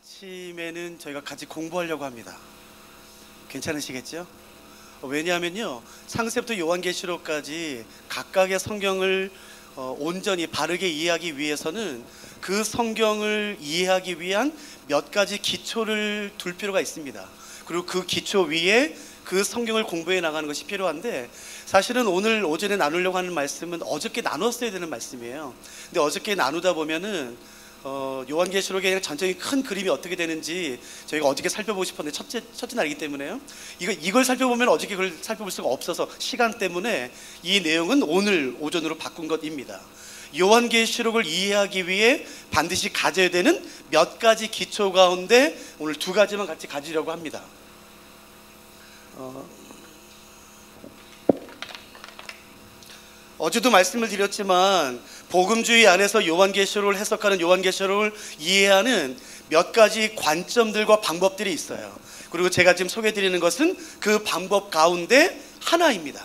아침에는 저희가 같이 공부하려고 합니다. 괜찮으시겠죠? 왜냐하면요, 창세부터 요한계시록까지 각각의 성경을 온전히 바르게 이해하기 위해서는 그 성경을 이해하기 위한 몇 가지 기초를 둘 필요가 있습니다. 그리고 그 기초 위에 그 성경을 공부해 나가는 것이 필요한데, 사실은 오늘 오전에 나누려고 하는 말씀은 어저께 나눴어야 되는 말씀이에요. 근데 어저께 나누다 보면은 요한계시록의 그냥 전체적인 큰 그림이 어떻게 되는지 저희가 어저께 살펴보고 싶었는데 첫째 날이기 때문에요, 이걸 살펴보면 어저께 그걸 살펴볼 수가 없어서 시간 때문에 이 내용은 오늘 오전으로 바꾼 것입니다. 요한계시록을 이해하기 위해 반드시 가져야 되는 몇 가지 기초 가운데 오늘 두 가지만 같이 가지려고 합니다. 어제도 말씀을 드렸지만 복음주의 안에서 요한계시록을 해석하는, 요한계시록을 이해하는 몇 가지 관점들과 방법들이 있어요. 그리고 제가 지금 소개해드리는 것은 그 방법 가운데 하나입니다.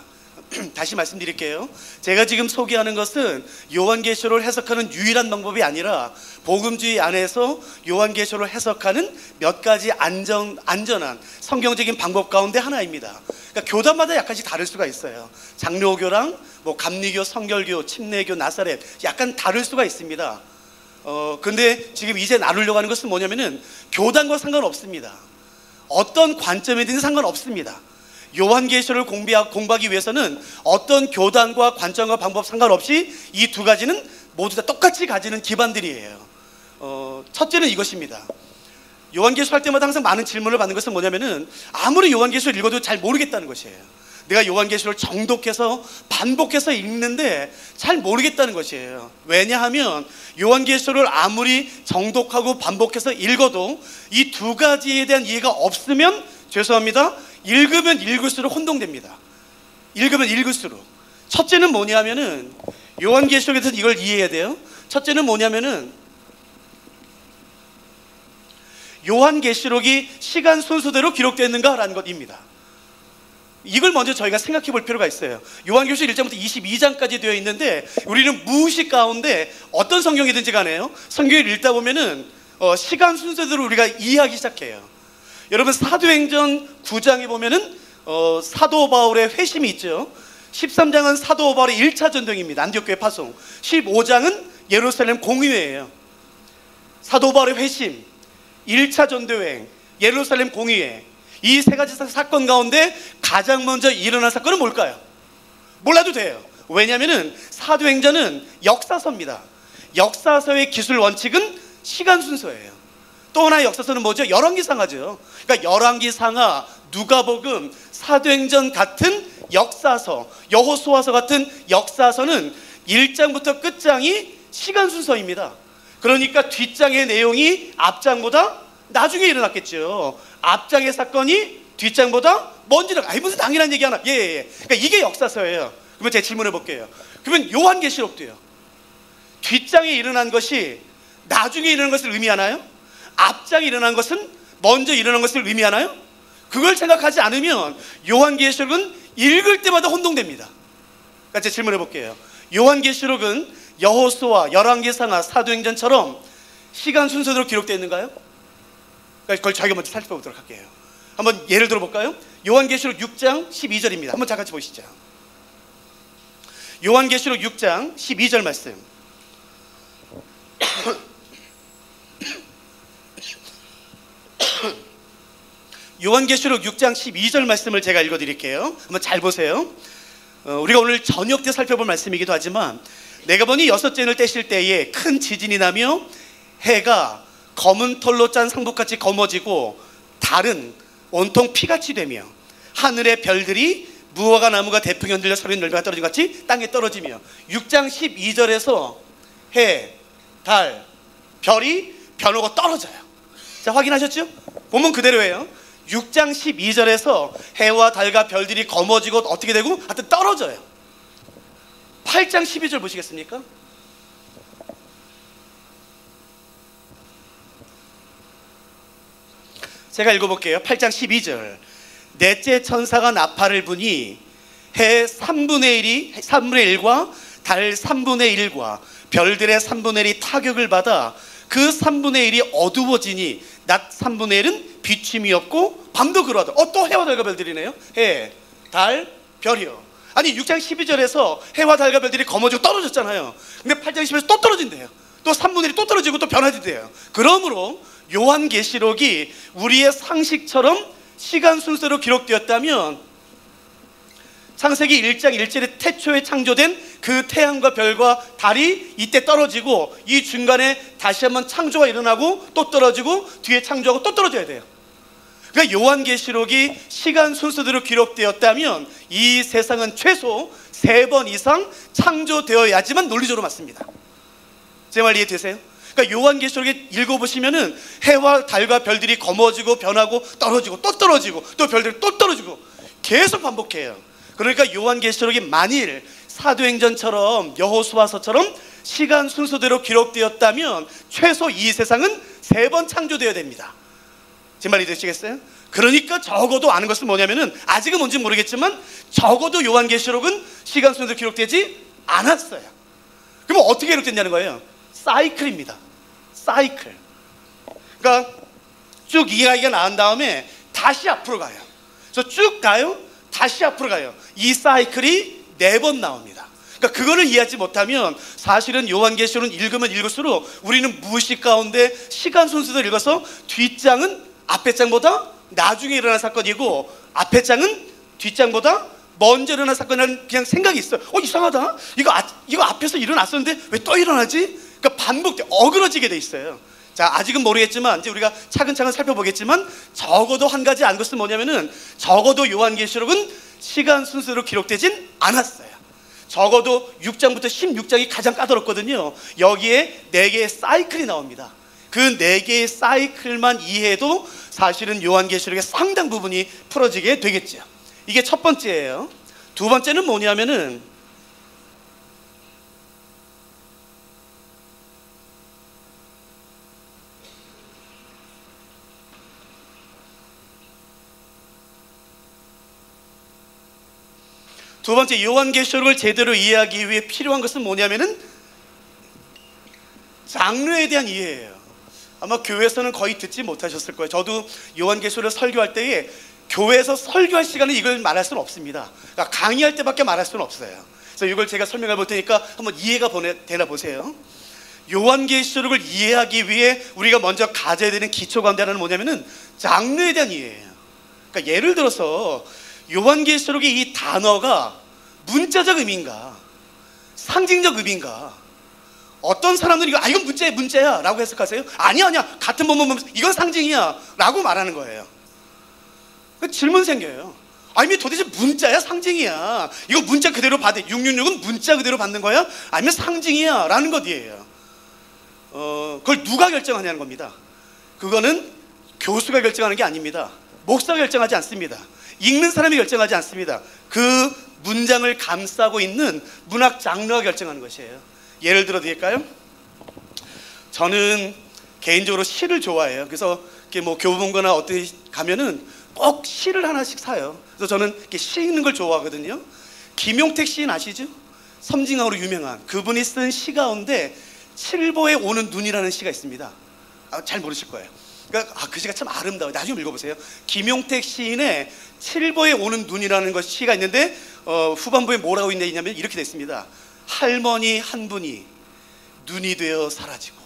다시 말씀드릴게요. 제가 지금 소개하는 것은 요한계시록을 해석하는 유일한 방법이 아니라 복음주의 안에서 요한계시록을 해석하는 몇 가지 안전한 성경적인 방법 가운데 하나입니다. 그러니까 교단마다 약간씩 다를 수가 있어요. 장로교랑 감리교, 성결교, 침례교, 나사렛 약간 다를 수가 있습니다. 근데 지금 이제 나누려고 하는 것은 뭐냐면은 교단과 상관없습니다. 어떤 관점이든지 상관없습니다. 요한계시록을 공부하기 위해서는 어떤 교단과 관점과 방법 상관없이 이 두 가지는 모두 다 똑같이 가지는 기반들이에요. 첫째는 이것입니다. 요한계시록 할 때마다 항상 많은 질문을 받는 것은 뭐냐면은 아무리 요한계시록 읽어도 잘 모르겠다는 것이에요. 내가 요한계시록을 정독해서 반복해서 읽는데 잘 모르겠다는 것이에요. 왜냐하면 요한계시록을 아무리 정독하고 반복해서 읽어도 이 두 가지에 대한 이해가 없으면, 죄송합니다, 읽으면 읽을수록 혼동됩니다. 읽으면 읽을수록. 첫째는 뭐냐면은 요한계시록에서 이걸 이해해야 돼요. 첫째는 뭐냐면은 요한계시록이 시간 순서대로 기록되었는가라는 것입니다. 이걸 먼저 저희가 생각해 볼 필요가 있어요. 요한계시록 1장부터 22장까지 되어 있는데 우리는 무의식 가운데 어떤 성경이든지 간에요, 성경을 읽다 보면은 시간 순서대로 우리가 이해하기 시작해요. 여러분, 사도행전 9장에 보면은 사도 바울의 회심이 있죠. 13장은 사도 바울의 1차 전도입니다. 안디옥 교회 파송. 15장은 예루살렘 공의회예요. 사도 바울의 회심, 1차 전도여행, 예루살렘 공의회, 이 세 가지 사건 가운데 가장 먼저 일어난 사건은 뭘까요? 몰라도 돼요. 왜냐하면 사도행전은 역사서입니다. 역사서의 기술 원칙은 시간 순서예요. 또 하나의 역사서는 뭐죠? 열왕기상하죠. 그러니까 열왕기상하, 누가복음, 사도행전 같은 역사서, 여호수아서 같은 역사서는 1장부터 끝장이 시간 순서입니다. 그러니까 뒷장의 내용이 앞장보다 나중에 일어났겠죠. 앞장의 사건이 뒷장보다 먼저 일어나. 무슨 당연한 얘기 하나. 예. 그러니까 이게 역사서예요. 그러면 제가 질문해 볼게요. 그러면 요한계시록도요, 뒷장에 일어난 것이 나중에 일어난 것을 의미하나요? 앞장에 일어난 것은 먼저 일어난 것을 의미하나요? 그걸 생각하지 않으면 요한계시록은 읽을 때마다 혼동됩니다. 그러니까 제가 질문해 볼게요. 요한계시록은 여호수아, 열왕기상하, 사도행전처럼 시간 순서대로 기록되어 있는가요? 그걸 저희가 먼저 살펴보도록 할게요. 한번 예를 들어 볼까요? 요한계시록 6장 12절입니다. 한번 같이 보시죠. 요한계시록 6장 12절 말씀. 요한계시록 6장 12절 말씀을 제가 읽어드릴게요. 한번 잘 보세요. 우리가 오늘 저녁 때 살펴볼 말씀이기도 하지만, 내가 보니 6째를 떼실 때에 큰 지진이 나며 해가 검은 털로 짠 상복같이 검어지고 달은 온통 피같이 되며 하늘의 별들이 무화과 나무가 대풍에 흔들려 서린 열매가 떨어진 것 같이 땅에 떨어지며. 6장 12절에서 해, 달, 별이 변하고 떨어져요. 자, 확인하셨죠? 보면 그대로예요. 6장 12절에서 해와 달과 별들이 검어지고 어떻게 되고 하여튼 떨어져요. 8장 12절 보시겠습니까? 제가 읽어볼게요. 8장 12절. 넷째 천사가 나팔을 부니 해 3분의 1과 달 3분의 1과 별들의 3분의 1이 타격을 받아 그 3분의 1이 어두워지니 낮 3분의 1은 비침이 없고 밤도 그러하다. 또 해와 달과 별들이네요. 해, 달, 별이요. 아니 6장 12절에서 해와 달과 별들이 검어지고 떨어졌잖아요. 근데 8장 10절에서 또 떨어진대요. 또 3분의 1이 또 떨어지고 또 변화된대요. 그러므로 요한계시록이 우리의 상식처럼 시간 순서로 기록되었다면 창세기 1장 1절에 태초에 창조된 그 태양과 별과 달이 이때 떨어지고 이 중간에 다시 한번 창조가 일어나고 또 떨어지고 뒤에 창조하고 또 떨어져야 돼요. 그러니까 요한계시록이 시간 순서대로 기록되었다면 이 세상은 최소 3번 이상 창조되어야지만 논리적으로 맞습니다. 제 말 이해되세요? 그러니까 요한계시록에 읽어보시면은 해와 달과 별들이 검어지고 변하고 떨어지고 또 떨어지고 또 별들이 또 떨어지고 계속 반복해요. 그러니까 요한계시록이 만일 사도행전처럼 여호수아서처럼 시간 순서대로 기록되었다면 최소 이 세상은 3번 창조되어야 됩니다. 제 말 이해되시겠어요? 그러니까 적어도 아는 것은 뭐냐면은 아직은 뭔지 모르겠지만 적어도 요한계시록은 시간 순서대로 기록되지 않았어요. 그럼 어떻게 기록됐냐는 거예요? 사이클입니다. 사이클. 그러니까 쭉 이야기가 나온 다음에 다시 앞으로 가요. 그래서 쭉 가요. 다시 앞으로 가요. 이 사이클이 4번 나옵니다. 그러니까 그거를 이해하지 못하면 사실은 요한계시록은 읽으면 읽을수록 우리는 무의식 가운데 시간 순서대로 읽어서 뒷장은 앞에 장보다 나중에 일어난 사건이고 앞에 장은 뒷장보다 먼저 일어난 사건이라는 그냥 생각이 있어요. 이상하다. 이거 앞에서 일어났었는데 왜 또 일어나지? 그러니까 반복돼 어그러지게 돼 있어요. 자, 아직은 모르겠지만 이제 우리가 차근차근 살펴보겠지만 적어도 한 가지 안 것은 뭐냐면은 적어도 요한계시록은 시간 순서로 기록되진 않았어요. 적어도 6장부터 16장이 가장 까다롭거든요. 여기에 4개의 사이클이 나옵니다. 그 4개의 사이클만 이해해도 사실은 요한계시록의 상당 부분이 풀어지게 되겠죠. 이게 첫 번째예요. 두 번째는 뭐냐면은 두 번째 요한계시록을 제대로 이해하기 위해 필요한 것은 뭐냐면은 장르에 대한 이해예요. 아마 교회에서는 거의 듣지 못하셨을 거예요. 저도 요한계시록을 설교할 때에 교회에서 설교할 시간에 이걸 말할 수는 없습니다. 그러니까 강의할 때밖에 말할 수는 없어요. 그래서 이걸 제가 설명해 볼 테니까 한번 이해가 되나 보세요. 요한계시록을 이해하기 위해 우리가 먼저 가져야 되는 기초 가운데 하나는 뭐냐면은 장르에 대한 이해예요. 그러니까 예를 들어서 요한계시록의 이 단어가 문자적 의미인가 상징적 의미인가. 어떤 사람들이 이건 문자야 라고 해석하세요. 아니야 같은 본문 보면서 이건 상징이야 라고 말하는 거예요. 질문 생겨요. 아니 도대체 문자야 상징이야? 이거 문자 그대로 받아 666은 문자 그대로 받는 거야? 아니면 상징이야? 라는 것이에요. 그걸 누가 결정하냐는 겁니다. 그거는 교수가 결정하는 게 아닙니다. 목사가 결정하지 않습니다. 읽는 사람이 결정하지 않습니다. 그 문장을 감싸고 있는 문학 장르가 결정하는 것이에요. 예를 들어 드릴까요? 저는 개인적으로 시를 좋아해요. 그래서 이렇게 뭐 교보문고나 어디 가면은 꼭 시를 하나씩 사요. 그래서 저는 이렇게 시 읽는 걸 좋아하거든요. 김용택 시인 아시죠? 섬진강으로 유명한 그분이 쓴 시 가운데 칠보에 오는 눈이라는 시가 있습니다. 잘 모르실 거예요. 그러니까 그 시가 참 아름다워요. 나중에 읽어보세요. 김용택 시인의 칠보에 오는 눈이라는 것 시가 있는데 후반부에 뭐라고 있냐면 이렇게 돼 있습니다. 할머니 한 분이 눈이 되어 사라지고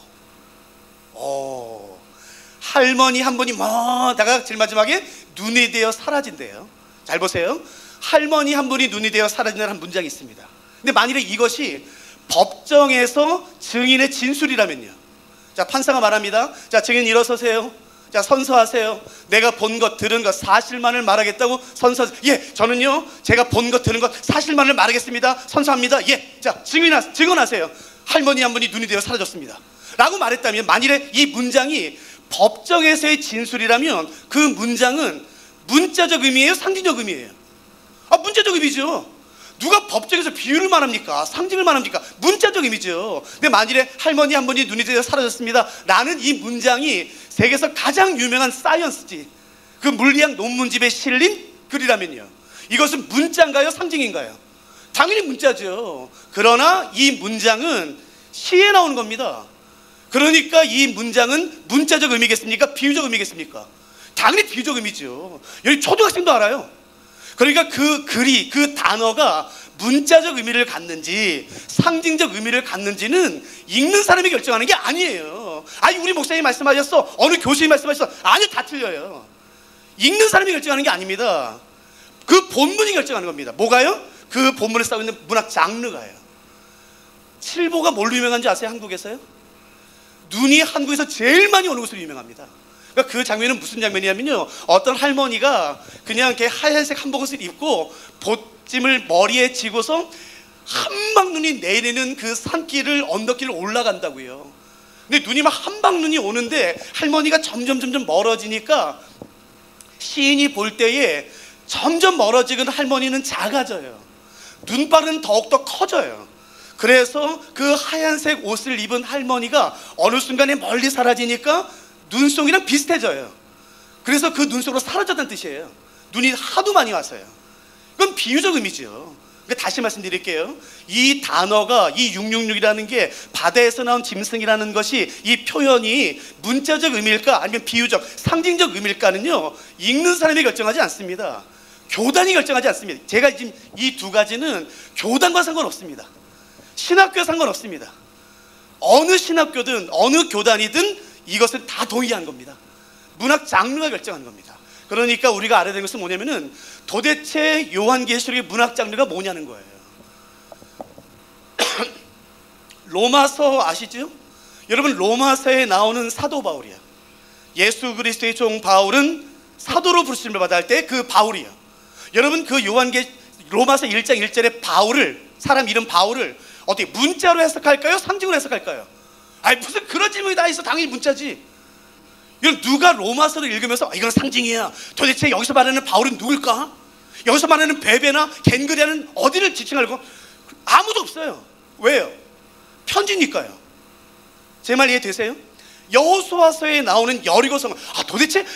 할머니 한 분이 다가 제일 마지막에 눈이 되어 사라진대요. 잘 보세요. 할머니 한 분이 눈이 되어 사라진다는 문장이 있습니다. 근데 만일에 이것이 법정에서 증인의 진술이라면요. 자, 판사가 말합니다. 자, 증인 일어서세요. 자, 선서하세요. 내가 본 것 들은 것 사실만을 말하겠다고 선서하세요. 예, 저는요 제가 본 것 들은 것 사실만을 말하겠습니다. 선서합니다. 예, 자, 증언하세요. 할머니 한 분이 눈이 되어 사라졌습니다 라고 말했다면, 만일에 이 문장이 법정에서의 진술이라면 그 문장은 문자적 의미예요? 상징적 의미예요? 문자적 의미죠. 누가 법정에서 비유를 말합니까? 상징을 말합니까? 문자적 의미죠. 근데 만일에 할머니 한 분이 눈이 되어 사라졌습니다 라는 이 문장이 세계에서 가장 유명한 사이언스지, 그 물리학 논문집에 실린 글이라면요, 이것은 문자인가요? 상징인가요? 당연히 문자죠. 그러나 이 문장은 시에 나오는 겁니다. 그러니까 이 문장은 문자적 의미겠습니까? 비유적 의미겠습니까? 당연히 비유적 의미죠. 여기 초등학생도 알아요. 그러니까 그 글이, 그 단어가 문자적 의미를 갖는지 상징적 의미를 갖는지는 읽는 사람이 결정하는 게 아니에요. 아니, 우리 목사님이 말씀하셨어, 어느 교수님이 말씀하셨어, 아니요, 다 틀려요. 읽는 사람이 결정하는 게 아닙니다. 그 본문이 결정하는 겁니다. 뭐가요? 그 본문에 쌓여 있는 문학 장르가요. 칠보가 뭘로 유명한지 아세요? 한국에서요? 눈이 한국에서 제일 많이 오는 것으로 유명합니다. 그러니까 그 장면은 무슨 장면이냐면요, 어떤 할머니가 그냥 이렇게 하얀색 한복옷을 입고 보찜을 머리에 지고서 한방눈이 내리는 그 산길을, 언덕길을 올라간다고요. 근데 눈이 막 한방눈이 오는데 할머니가 점점 멀어지니까 시인이 볼 때에 점점 멀어지는 할머니는 작아져요. 눈발은 더욱더 커져요. 그래서 그 하얀색 옷을 입은 할머니가 어느 순간에 멀리 사라지니까 눈송이랑 비슷해져요. 그래서 그 눈 속으로 사라졌다는 뜻이에요. 눈이 하도 많이 와서요. 그건 비유적 의미죠. 그러니까 다시 말씀드릴게요. 이 단어가, 이 666이라는 게 바다에서 나온 짐승이라는 것이, 이 표현이 문자적 의미일까 아니면 비유적, 상징적 의미일까는요, 읽는 사람이 결정하지 않습니다. 교단이 결정하지 않습니다. 제가 지금 이 두 가지는 교단과 상관없습니다. 신학교와 상관없습니다. 어느 신학교든 어느 교단이든 이것은 다 동의한 겁니다. 문학 장르가 결정한 겁니다. 그러니까 우리가 알아야 되는 것은 뭐냐면은 도대체 요한계시록의 문학 장르가 뭐냐는 거예요. 로마서 아시죠? 여러분, 로마서에 나오는 사도 바울이야. 예수 그리스도의 종 바울은 사도로 부르심을 받아 할 때 그 바울이야. 여러분, 그 로마서 1장 1절에 바울을, 사람 이름 바울을 어떻게 문자로 해석할까요? 상징으로 해석할까요? 아니, 무슨 그런 질문이 다 있어. 당연히 문자지. 이건 누가 로마서를 읽으면서 이건 상징이야, 도대체 여기서 말하는 바울은 누굴까? 여기서 말하는 베베나 겐그리아는 어디를 지칭하고? 아무도 없어요. 왜요? 편지니까요. 제 말 이해되세요? 여호수아서에 나오는 여리고성, 도대체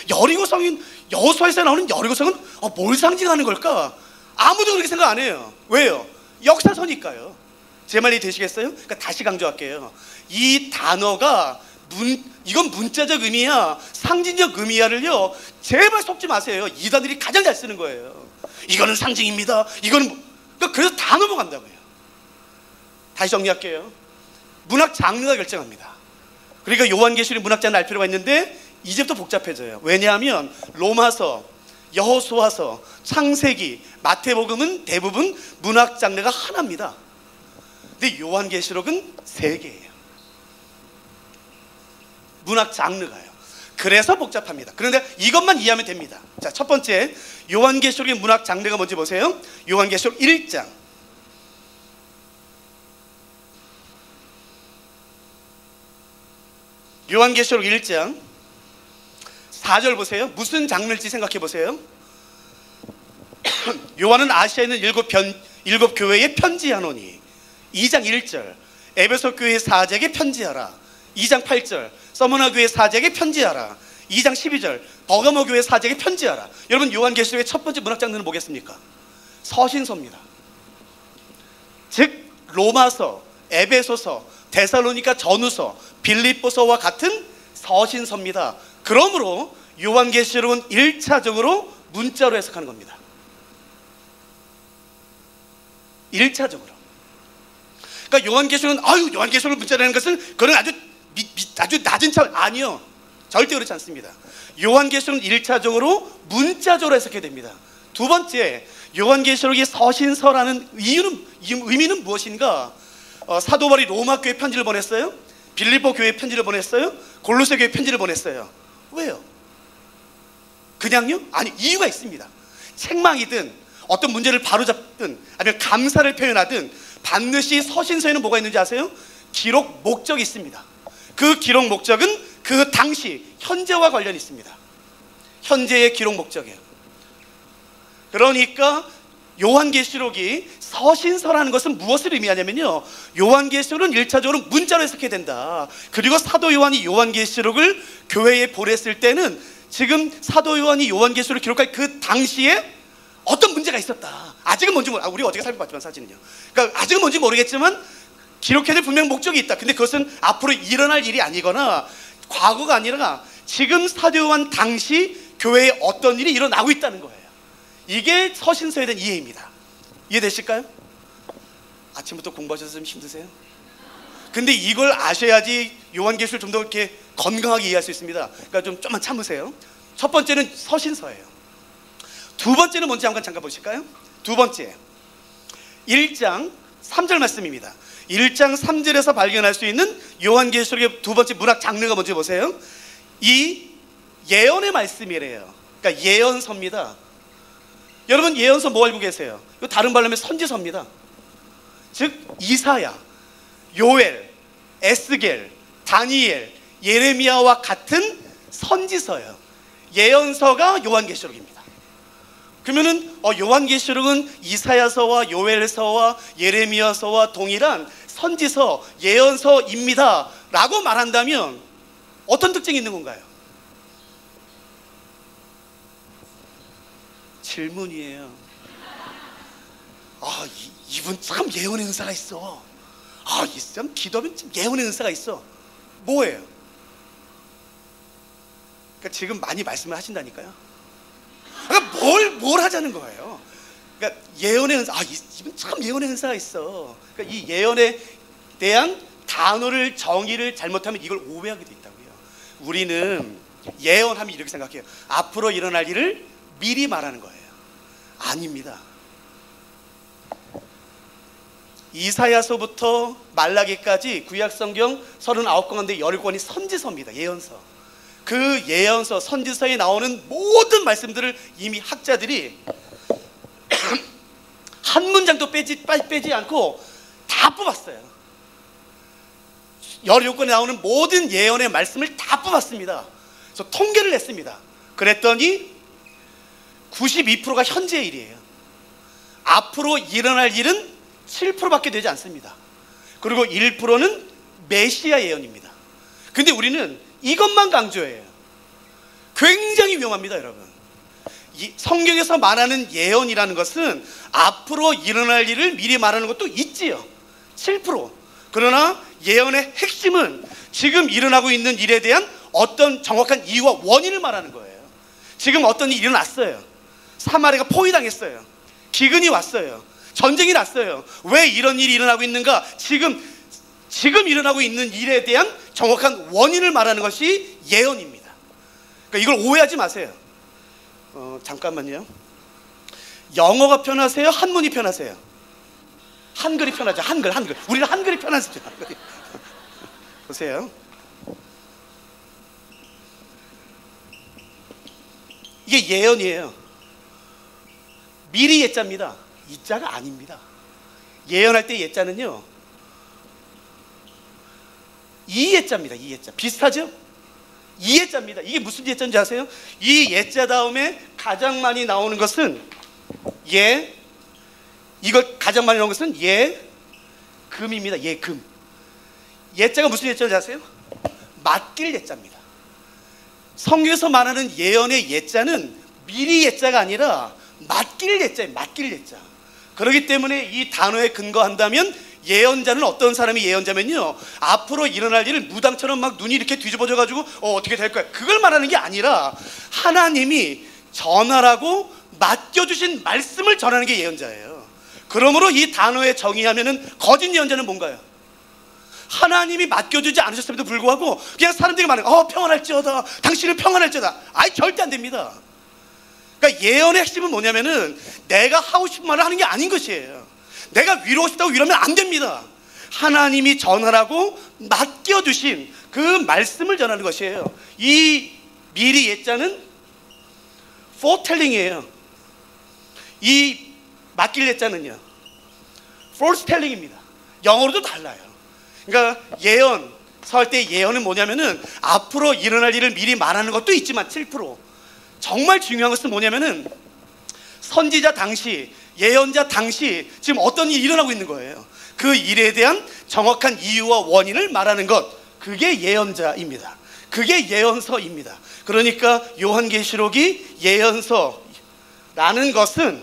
여호수아에서 나오는 여리고성은 뭘 상징하는 걸까? 아무도 그렇게 생각 안 해요. 왜요? 역사서니까요. 제 말이 되시겠어요? 그러니까 다시 강조할게요. 이 단어가 이건 문자적 의미야, 상징적 의미야를요, 제발 속지 마세요. 이단들이 가장 잘 쓰는 거예요. 이거는 상징입니다. 이거는 그래서 다 넘어간다고요. 다시 정리할게요. 문학 장르가 결정합니다. 그러니까 요한계시록 문학 장르 알 필요가 있는데 이제부터 복잡해져요. 왜냐하면 로마서, 여호수아서, 창세기, 마태복음은 대부분 문학 장르가 하나입니다. 근데 요한계시록은 세 개예요. 문학 장르가요. 그래서 복잡합니다. 그런데 이것만 이해하면 됩니다. 자, 첫 번째, 요한계시록의 문학 장르가 뭔지 보세요. 요한계시록 1장. 요한계시록 1장 4절 보세요. 무슨 장르일지 생각해 보세요. 요한은 아시아에 있는 일곱 교회에 편지하노니. 2장 1절, 에베소 교회 사제에게 편지하라. 2장 8절, 서머나 교회 사제에게 편지하라. 2장 12절, 버가모 교회 사제에게 편지하라. 여러분, 요한계시록의 첫 번째 문학 장르는 뭐겠습니까? 서신서입니다. 즉 로마서, 에베소서, 데살로니가 전후서, 빌립보서와 같은 서신서입니다. 그러므로 요한계시록은 1차적으로 문자로 해석하는 겁니다. 1차적으로. 그러니까 요한계시록은 요한계시록을 문자로 하는 것은 그건 아주 낮은 차원. 아니요, 절대 그렇지 않습니다. 요한계시록은 1차적으로 문자적으로 해석해야 됩니다. 두 번째, 요한계시록이 서신서라는 의미는 무엇인가? 사도 바울이 로마 교회 편지를 보냈어요. 빌립보 교회 편지를 보냈어요. 골로새 교회 편지를 보냈어요. 왜요? 그냥요? 아니, 이유가 있습니다. 책망이든 어떤 문제를 바로잡든 아니면 감사를 표현하든 반드시 서신서에는 뭐가 있는지 아세요? 기록 목적이 있습니다. 그 기록 목적은 그 당시 현재와 관련이 있습니다. 현재의 기록 목적이에요. 그러니까 요한계시록이 서신서라는 것은 무엇을 의미하냐면요, 요한계시록은 1차적으로 문자로 해석해야 된다. 그리고 사도 요한이 요한계시록을 교회에 보냈을 때는 지금 사도 요한이 요한계시록을 기록할 그 당시에 어떤 문제가 있었다. 아직은 뭔지 우리가 어떻게 살펴봤지만 사진은요. 그러니까 아직은 뭔지 모르겠지만 기록해야 될 분명 목적이 있다. 근데 그것은 앞으로 일어날 일이 아니거나 과거가 아니라 지금 사도 요한 당시 교회에 어떤 일이 일어나고 있다는 거예요. 이게 서신서에 대한 이해입니다. 이해되실까요? 아침부터 공부하셔서 좀 힘드세요? 근데 이걸 아셔야지 요한계시를 좀 더 이렇게 건강하게 이해할 수 있습니다. 그러니까 좀만 참으세요. 첫 번째는 서신서예요. 두 번째는 뭔지 잠깐 보실까요? 두 번째 1장 3절 말씀입니다. 1장 3절에서 발견할 수 있는 요한계시록의 두 번째 문학 장르가 뭔지 보세요. 이 예언의 말씀이래요. 그러니까 예언서입니다. 여러분 예언서 뭐 알고 계세요? 이거 다른 말로 하면 선지서입니다. 즉 이사야, 요엘, 에스겔, 다니엘, 예레미야와 같은 선지서예요. 예언서가 요한계시록입니다. 그러면은 요한계시록은 이사야서와 요엘서와 예레미야서와 동일한 선지서, 예언서입니다 라고 말한다면 어떤 특징이 있는 건가요? 질문이에요. 이분 참 예언의 은사가 있어. 이 사람 기도하면 참 예언의 은사가 있어. 뭐예요? 그러니까 지금 많이 말씀을 하신다니까요. 그러니까 뭘 하자는 거예요. 그러니까 예언의 은사, 이분 참 예언의 은사가 있어. 그러니까 이 예언에 대한 단어를 정의를 잘못하면 이걸 오해하게 돼 있다고요. 우리는 예언하면 이렇게 생각해요. 앞으로 일어날 일을 미리 말하는 거예요. 아닙니다. 이사야서부터 말라기까지 구약성경 39권 가운데 10권이 선지서입니다. 예언서. 그 예언서, 선지서에 나오는 모든 말씀들을 이미 학자들이 한 문장도 빼지 않고 다 뽑았어요. 17권에 나오는 모든 예언의 말씀을 다 뽑았습니다. 그래서 통계를 냈습니다. 그랬더니 92%가 현재의 일이에요. 앞으로 일어날 일은 7%밖에 되지 않습니다. 그리고 1%는 메시아 예언입니다. 근데 우리는 이것만 강조해요. 굉장히 위험합니다, 여러분. 이 성경에서 말하는 예언이라는 것은 앞으로 일어날 일을 미리 말하는 것도 있지요. 7%. 그러나 예언의 핵심은 지금 일어나고 있는 일에 대한 어떤 정확한 이유와 원인을 말하는 거예요. 지금 어떤 일이 일어났어요. 사마리아가 포위당했어요. 기근이 왔어요. 전쟁이 났어요. 왜 이런 일이 일어나고 있는가? 지금 일어나고 있는 일에 대한 정확한 원인을 말하는 것이 예언입니다. 그러니까 이걸 오해하지 마세요. 잠깐만요. 영어가 편하세요? 한문이 편하세요? 한글이 편하죠. 한글. 우리는 한글이 편하죠. 보세요. 이게 예언이에요. 미리 예자입니다. 이자가 아닙니다. 예언할 때 예자는요, 이예자입니다. 이예자. 비슷하죠? 이예자입니다. 이게 무슨 예자인지 아세요? 이 예자 다음에 가장 많이 나오는 것은 예, 이걸 가장 많이 나오는 것은 예금입니다. 예금. 예자가 무슨 예자인지 아세요? 맡길 예자입니다. 성경에서 말하는 예언의 예자는 미리 예자가 아니라 맡길 예자예요. 맡길 예자. 그렇기 때문에 이 단어에 근거한다면 예언자는 어떤 사람이 예언자면요, 앞으로 일어날 일을 무당처럼 막 눈이 이렇게 뒤집어져 가지고 어떻게 될 거야, 그걸 말하는 게 아니라 하나님이 전하라고 맡겨주신 말씀을 전하는 게 예언자예요. 그러므로 이 단어에 정의하면은 거짓 예언자는 뭔가요? 하나님이 맡겨주지 않으셨음에도 불구하고 그냥 사람들이 말해요. 평안할지어다, 당신은 평안할지어다. 절대 안 됩니다. 그러니까 예언의 핵심은 뭐냐면은 내가 하고 싶은 말을 하는 게 아닌 것이에요. 내가 위로하고 싶다고 위로하면 안 됩니다. 하나님이 전하라고 맡겨주신 그 말씀을 전하는 것이에요. 이 미리 예자는 foretelling이에요. 이 맡길 예자는요, foretelling입니다. 영어로도 달라요. 그러니까 예언, 설 때 예언은 뭐냐면은 앞으로 일어날 일을 미리 말하는 것도 있지만 7%. 정말 중요한 것은 뭐냐면은 선지자 당시, 예언자 당시 지금 어떤 일이 일어나고 있는 거예요. 그 일에 대한 정확한 이유와 원인을 말하는 것, 그게 예언자입니다. 그게 예언서입니다. 그러니까 요한계시록이 예언서라는 것은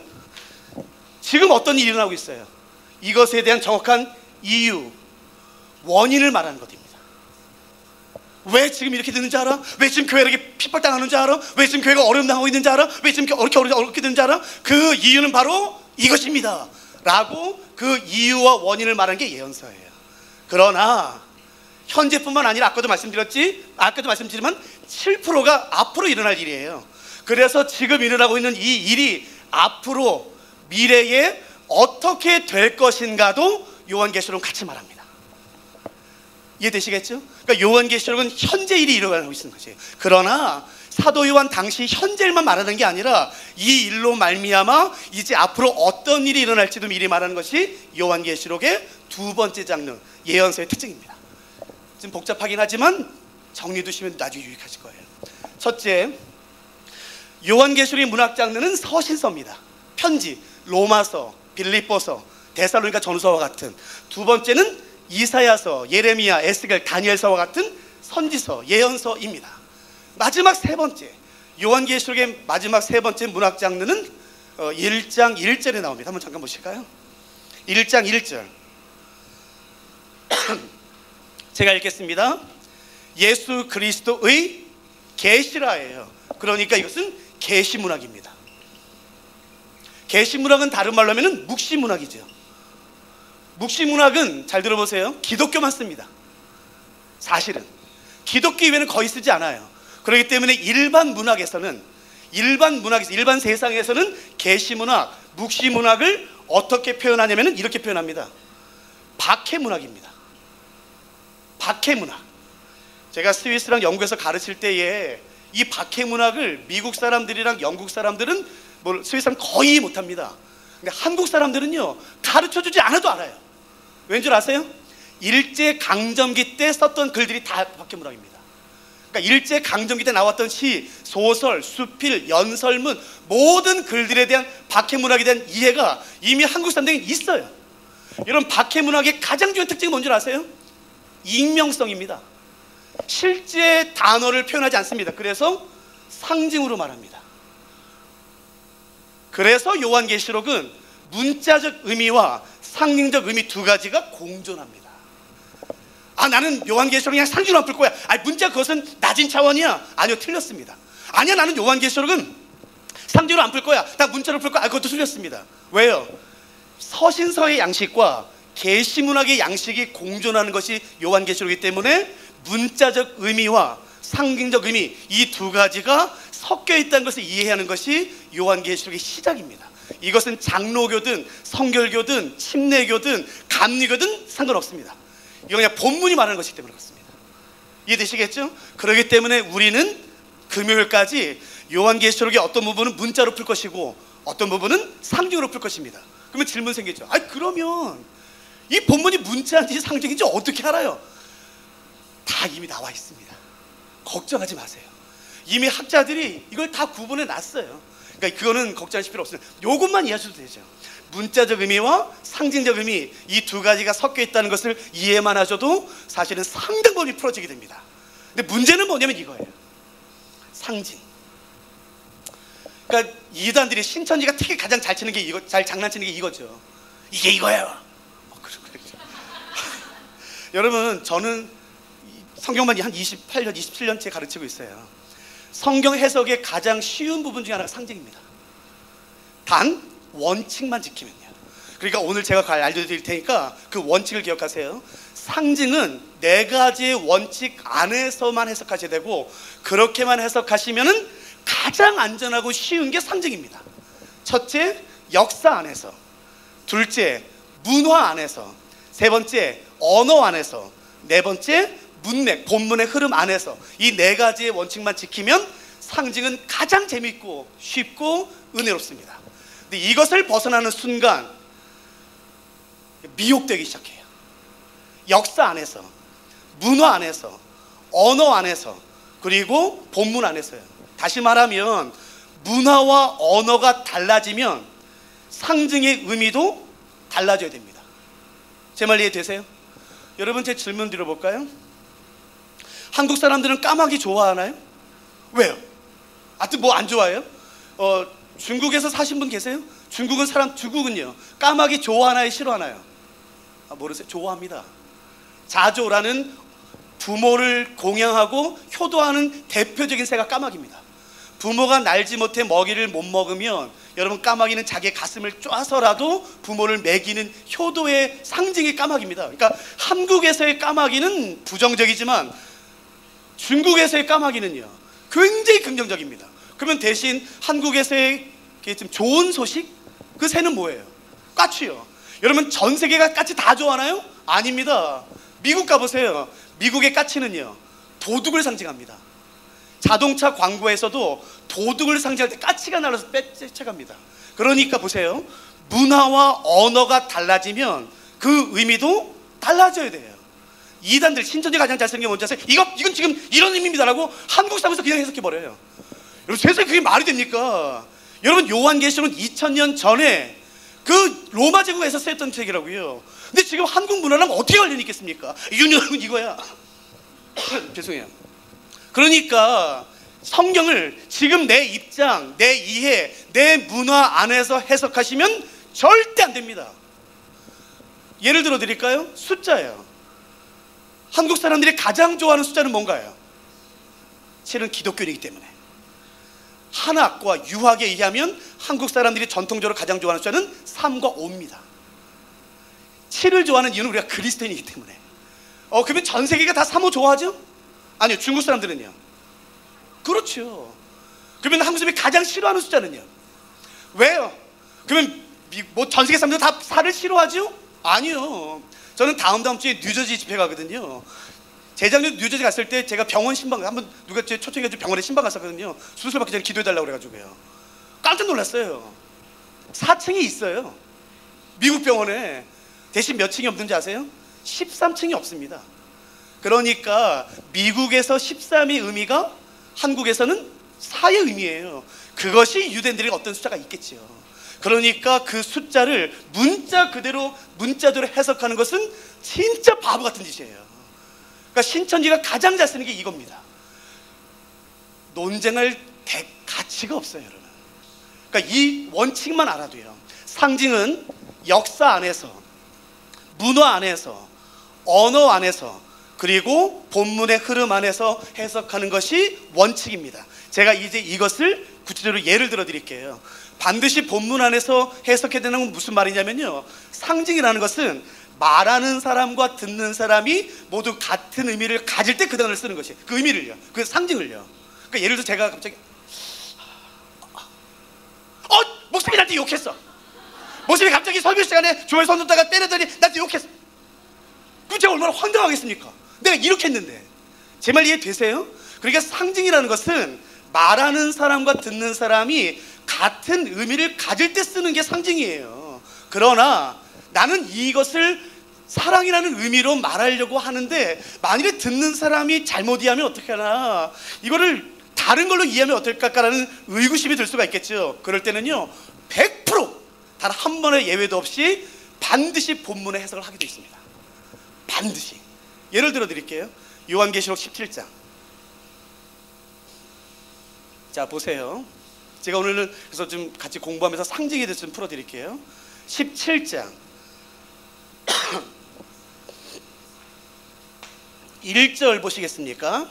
지금 어떤 일이 일어나고 있어요. 이것에 대한 정확한 이유, 원인을 말하는 것입니다. 왜 지금 이렇게 되는지 알아? 왜 지금 교회가 이렇게 핍박당하는지 알아? 왜 지금 교회가 어려움 당하고 있는지 알아? 왜 지금 이렇게 어렵게 되는지 알아? 그 이유는 바로 이것입니다 라고 그 이유와 원인을 말하는 게 예언서예요. 그러나 현재뿐만 아니라 아까도 말씀드렸지만 7%가 앞으로 일어날 일이에요. 그래서 지금 일어나고 있는 이 일이 앞으로 미래에 어떻게 될 것인가도 요한계시록은 같이 말합니다. 이해되시겠죠? 그러니까 요한계시록은 현재 일이 일어나고 있는 것이에요. 그러나 사도 요한 당시 현재 일만 말하는 게 아니라 이 일로 말미암아 이제 앞으로 어떤 일이 일어날지도 미리 말하는 것이 요한계시록의 두 번째 장르 예언서의 특징입니다. 좀 복잡하긴 하지만 정리해두시면 나중에 유익하실 거예요. 첫째, 요한계시록의 문학 장르는 서신서입니다. 편지, 로마서, 빌립보서, 데살로니가 전서와 같은. 두 번째는 이사야서, 예레미야, 에스겔, 다니엘서와 같은 선지서, 예언서입니다. 마지막 세 번째, 요한계시록의 마지막 세 번째 문학 장르는 1장 1절에 나옵니다. 한번 잠깐 보실까요? 1장 1절 제가 읽겠습니다. 예수 그리스도의 계시라예요. 그러니까 이것은 계시문학입니다. 계시문학은 다른 말로 하면 묵시문학이죠. 묵시문학은 잘 들어보세요. 기독교만 씁니다. 사실은 기독교 이외에는 거의 쓰지 않아요. 그렇기 때문에 일반 세상에서는 계시문학, 묵시문학을 어떻게 표현하냐면 이렇게 표현합니다. 박해문학입니다. 박해문학. 제가 스위스랑 영국에서 가르칠 때에 이 박해문학을 미국 사람들이랑 영국 사람들은 스위스 사람 거의 못합니다. 근데 한국 사람들은요 가르쳐주지 않아도 알아요. 왠 줄 아세요? 일제강점기 때 썼던 글들이 다 박해문학입니다. 그러니까 일제강점기 때 나왔던 시, 소설, 수필, 연설문 모든 글들에 대한 박해문학에 대한 이해가 이미 한국 사람들에게 있어요. 여러분, 박해문학의 가장 중요한 특징이 뭔지 아세요? 익명성입니다. 실제 단어를 표현하지 않습니다. 그래서 상징으로 말합니다. 그래서 요한계시록은 문자적 의미와 상징적 의미 두 가지가 공존합니다. 나는 요한계시록 그냥 상징으로 풀 거야. 문자 그것은 낮은 차원이야. 아니요, 틀렸습니다. 아니야, 나는 요한계시록은 상징으로 안 풀 거야. 나 문자로 풀 거야. 그것도 틀렸습니다. 왜요? 서신서의 양식과 계시문학의 양식이 공존하는 것이 요한계시록이기 때문에 문자적 의미와 상징적 의미 이 두 가지가 섞여 있다는 것을 이해하는 것이 요한계시록의 시작입니다. 이것은 장로교든 성결교든 침례교든 감리교든 상관없습니다. 이거 그냥 본문이 말하는 것이기 때문에 그렇습니다. 이해되시겠죠? 그렇기 때문에 우리는 금요일까지 요한계시록의 어떤 부분은 문자로 풀 것이고 어떤 부분은 상징으로 풀 것입니다. 그러면 질문 생기죠. 그러면 이 본문이 문자인지 상징인지 어떻게 알아요? 다 이미 나와 있습니다. 걱정하지 마세요. 이미 학자들이 이걸 다 구분해 놨어요. 그러니까 그거는 걱정하실 필요 없어요. 이것만 이해하셔도 되죠. 문자적 의미와 상징적 의미 이 두 가지가 섞여 있다는 것을 이해만 하셔도 사실은 상당 부분이 풀어지게 됩니다. 근데 문제는 뭐냐면 이거예요. 상징. 그러니까 이단들이 신천지가 특히 가장 잘 치는 게 잘 장난치는 게 이거죠. 이게 이거예요. 여러분, 저는 성경만 한 28년, 27년째 가르치고 있어요. 성경 해석의 가장 쉬운 부분 중에 하나가 상징입니다. 단 원칙만 지키면요. 그러니까 오늘 제가 알려드릴 테니까 그 원칙을 기억하세요. 상징은 네 가지의 원칙 안에서만 해석하셔야 되고 그렇게만 해석하시면은 가장 안전하고 쉬운 게 상징입니다. 첫째, 역사 안에서. 둘째, 문화 안에서. 세 번째, 언어 안에서. 네 번째, 문맥, 본문의 흐름 안에서. 이 네 가지의 원칙만 지키면 상징은 가장 재밌고 쉽고 은혜롭습니다. 근데 이것을 벗어나는 순간 미혹되기 시작해요. 역사 안에서, 문화 안에서, 언어 안에서, 그리고 본문 안에서요. 다시 말하면 문화와 언어가 달라지면 상징의 의미도 달라져야 됩니다. 제 말 이해되세요? 여러분, 제 질문 드려볼까요? 한국 사람들은 까마귀 좋아하나요? 왜요? 하여튼 뭐 안 좋아해요? 중국에서 사신 분 계세요? 중국은요 까마귀 좋아하나요? 싫어하나요? 모르세요? 좋아합니다. 자조라는 부모를 공양하고 효도하는 대표적인 새가 까마귀입니다. 부모가 날지 못해 먹이를 못 먹으면 여러분, 까마귀는 자기의 가슴을 쪼아서라도 부모를 먹이는 효도의 상징이 까마귀입니다. 그러니까 한국에서의 까마귀는 부정적이지만 중국에서의 까마귀는요 굉장히 긍정적입니다. 그러면 대신 한국에서의 좀 좋은 소식, 그 새는 뭐예요? 까치요. 여러분, 전 세계가 까치 다 좋아하나요? 아닙니다. 미국 가보세요. 미국의 까치는요 도둑을 상징합니다. 자동차 광고에서도 도둑을 상징할 때 까치가 날아서 뺏쳐갑니다. 그러니까 보세요, 문화와 언어가 달라지면 그 의미도 달라져야 돼요. 이단들, 신천지가 가장 잘생긴 게 뭔지 아세요? 이건 지금 이런 의미입니다 라고 한국 사람에서 그냥 해석해버려요. 여러분, 세상에 그게 말이 됩니까? 여러분, 요한계시록은 2000년 전에 그 로마 제국에서 쓰였던 책이라고요. 근데 지금 한국 문화랑 어떻게 관련이 있겠습니까? 유년은 이거야. 죄송해요. 그러니까 성경을 지금 내 입장, 내 이해, 내 문화 안에서 해석하시면 절대 안 됩니다. 예를 들어 드릴까요? 숫자예요. 한국 사람들이 가장 좋아하는 숫자는 뭔가요? 7은 기독교이기 때문에. 한학과 유학에 의하면 한국 사람들이 전통적으로 가장 좋아하는 숫자는 3과 5입니다. 7을 좋아하는 이유는 우리가 그리스도인이기 때문에. 그러면 전 세계가 다 3, 5 좋아하죠? 아니요, 중국 사람들은요. 그렇죠. 그러면 한국 사람이 가장 싫어하는 숫자는요? 왜요? 그러면 뭐 전 세계 사람들 다 4를 싫어하죠? 아니요. 저는 다음 주에 뉴저지 집회 가거든요. 재작년 뉴저지 갔을 때 제가 병원 신방, 한번 누가 제 초청해가지고 병원에 신방 갔었거든요. 수술 받기 전에 기도해달라고 그래가지고요. 깜짝 놀랐어요. 4층이 있어요, 미국 병원에. 대신 몇 층이 없는지 아세요? 13층이 없습니다. 그러니까 미국에서 13의 의미가 한국에서는 4의 의미예요. 그것이 유대인들의 어떤 숫자가 있겠죠. 그러니까 그 숫자를 문자 그대로, 문자대로 해석하는 것은 진짜 바보 같은 짓이에요. 그러니까 신천지가 가장 잘 쓰는 게 이겁니다. 논쟁할 가치가 없어요, 여러분. 그러니까 이 원칙만 알아도요, 상징은 역사 안에서, 문화 안에서, 언어 안에서, 그리고 본문의 흐름 안에서 해석하는 것이 원칙입니다. 제가 이제 이것을 구체적으로 예를 들어 드릴게요. 반드시 본문 안에서 해석해야 되는 건 무슨 말이냐면요, 상징이라는 것은 말하는 사람과 듣는 사람이 모두 같은 의미를 가질 때 그 단어를 쓰는 것이, 그 의미를요, 그 상징을요. 그러니까 예를 들어 제가 갑자기 목사님이 나한테 욕했어. 목사님이 갑자기 설교 시간에 주말 손 놓다가 때렸더니 나한테 욕했어. 그럼 제가 얼마나 황당하겠습니까? 내가 이렇게 했는데. 제 말 이해되세요? 그러니까 상징이라는 것은 말하는 사람과 듣는 사람이 같은 의미를 가질 때 쓰는 게 상징이에요. 그러나 나는 이것을 사랑이라는 의미로 말하려고 하는데 만일에 듣는 사람이 잘못 이해하면 어떡하나, 이거를 다른 걸로 이해하면 어떨까라는 의구심이 들 수가 있겠죠. 그럴 때는요 100% 단 한 번의 예외도 없이 반드시 본문의 해석을 하게 되어 있습니다. 반드시. 예를 들어 드릴게요. 요한계시록 17장. 자, 보세요. 제가 오늘은 그래서 좀 같이 공부하면서 상징에 대해서 좀 풀어드릴게요. 17장 1절 보시겠습니까?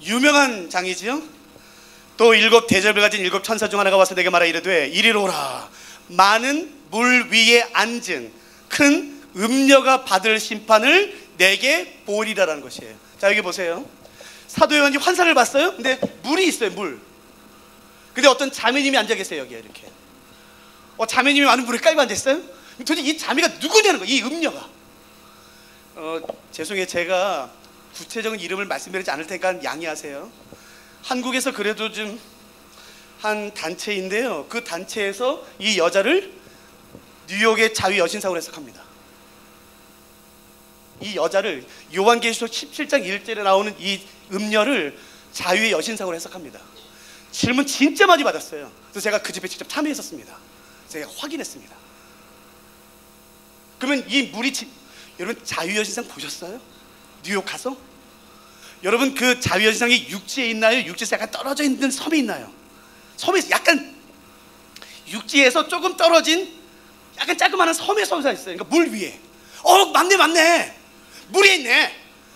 유명한 장이지요. 또 7 대접을 가진 7 천사 중 하나가 와서 내게 말하 이르되 이리로 오라. 많은 물 위에 앉은 큰 음녀가 받을 심판을 내게 보리라라는 것이에요. 자, 여기 보세요. 사도 요한이 환상을 봤어요. 근데 물이 있어요, 물. 근데 어떤 자매님이 앉아 계세요, 여기에 이렇게. 자매님이 많은 물에 깔고 앉아 있어요. 도대체 이 자매가 누구냐는 거예요, 이 음녀가. 죄송해요, 제가 구체적인 이름을 말씀드리지 않을 테니까 양해하세요. 한국에서 그래도 좀 한 단체인데요, 그 단체에서 이 여자를 뉴욕의 자유 여신상으로 해석합니다. 이 여자를 요한계시록 17장 1절에 나오는 이 음녀를 자유의 여신상으로 해석합니다. 질문 진짜 많이 받았어요. 그래서 제가 그 집에 직접 참여했었습니다. 제가 확인했습니다. 그러면 이 물이 여러분 자유 여신상 보셨어요? 뉴욕 가서? 여러분 그 자유 여신상이 육지에 있나요? 육지에서 약간 떨어져 있는 섬이 있나요? 섬에서 약간 육지에서 조금 떨어진 약간 자그마한 섬에 서서 있어요. 그러니까 물 위에. 맞네. 물이 있네.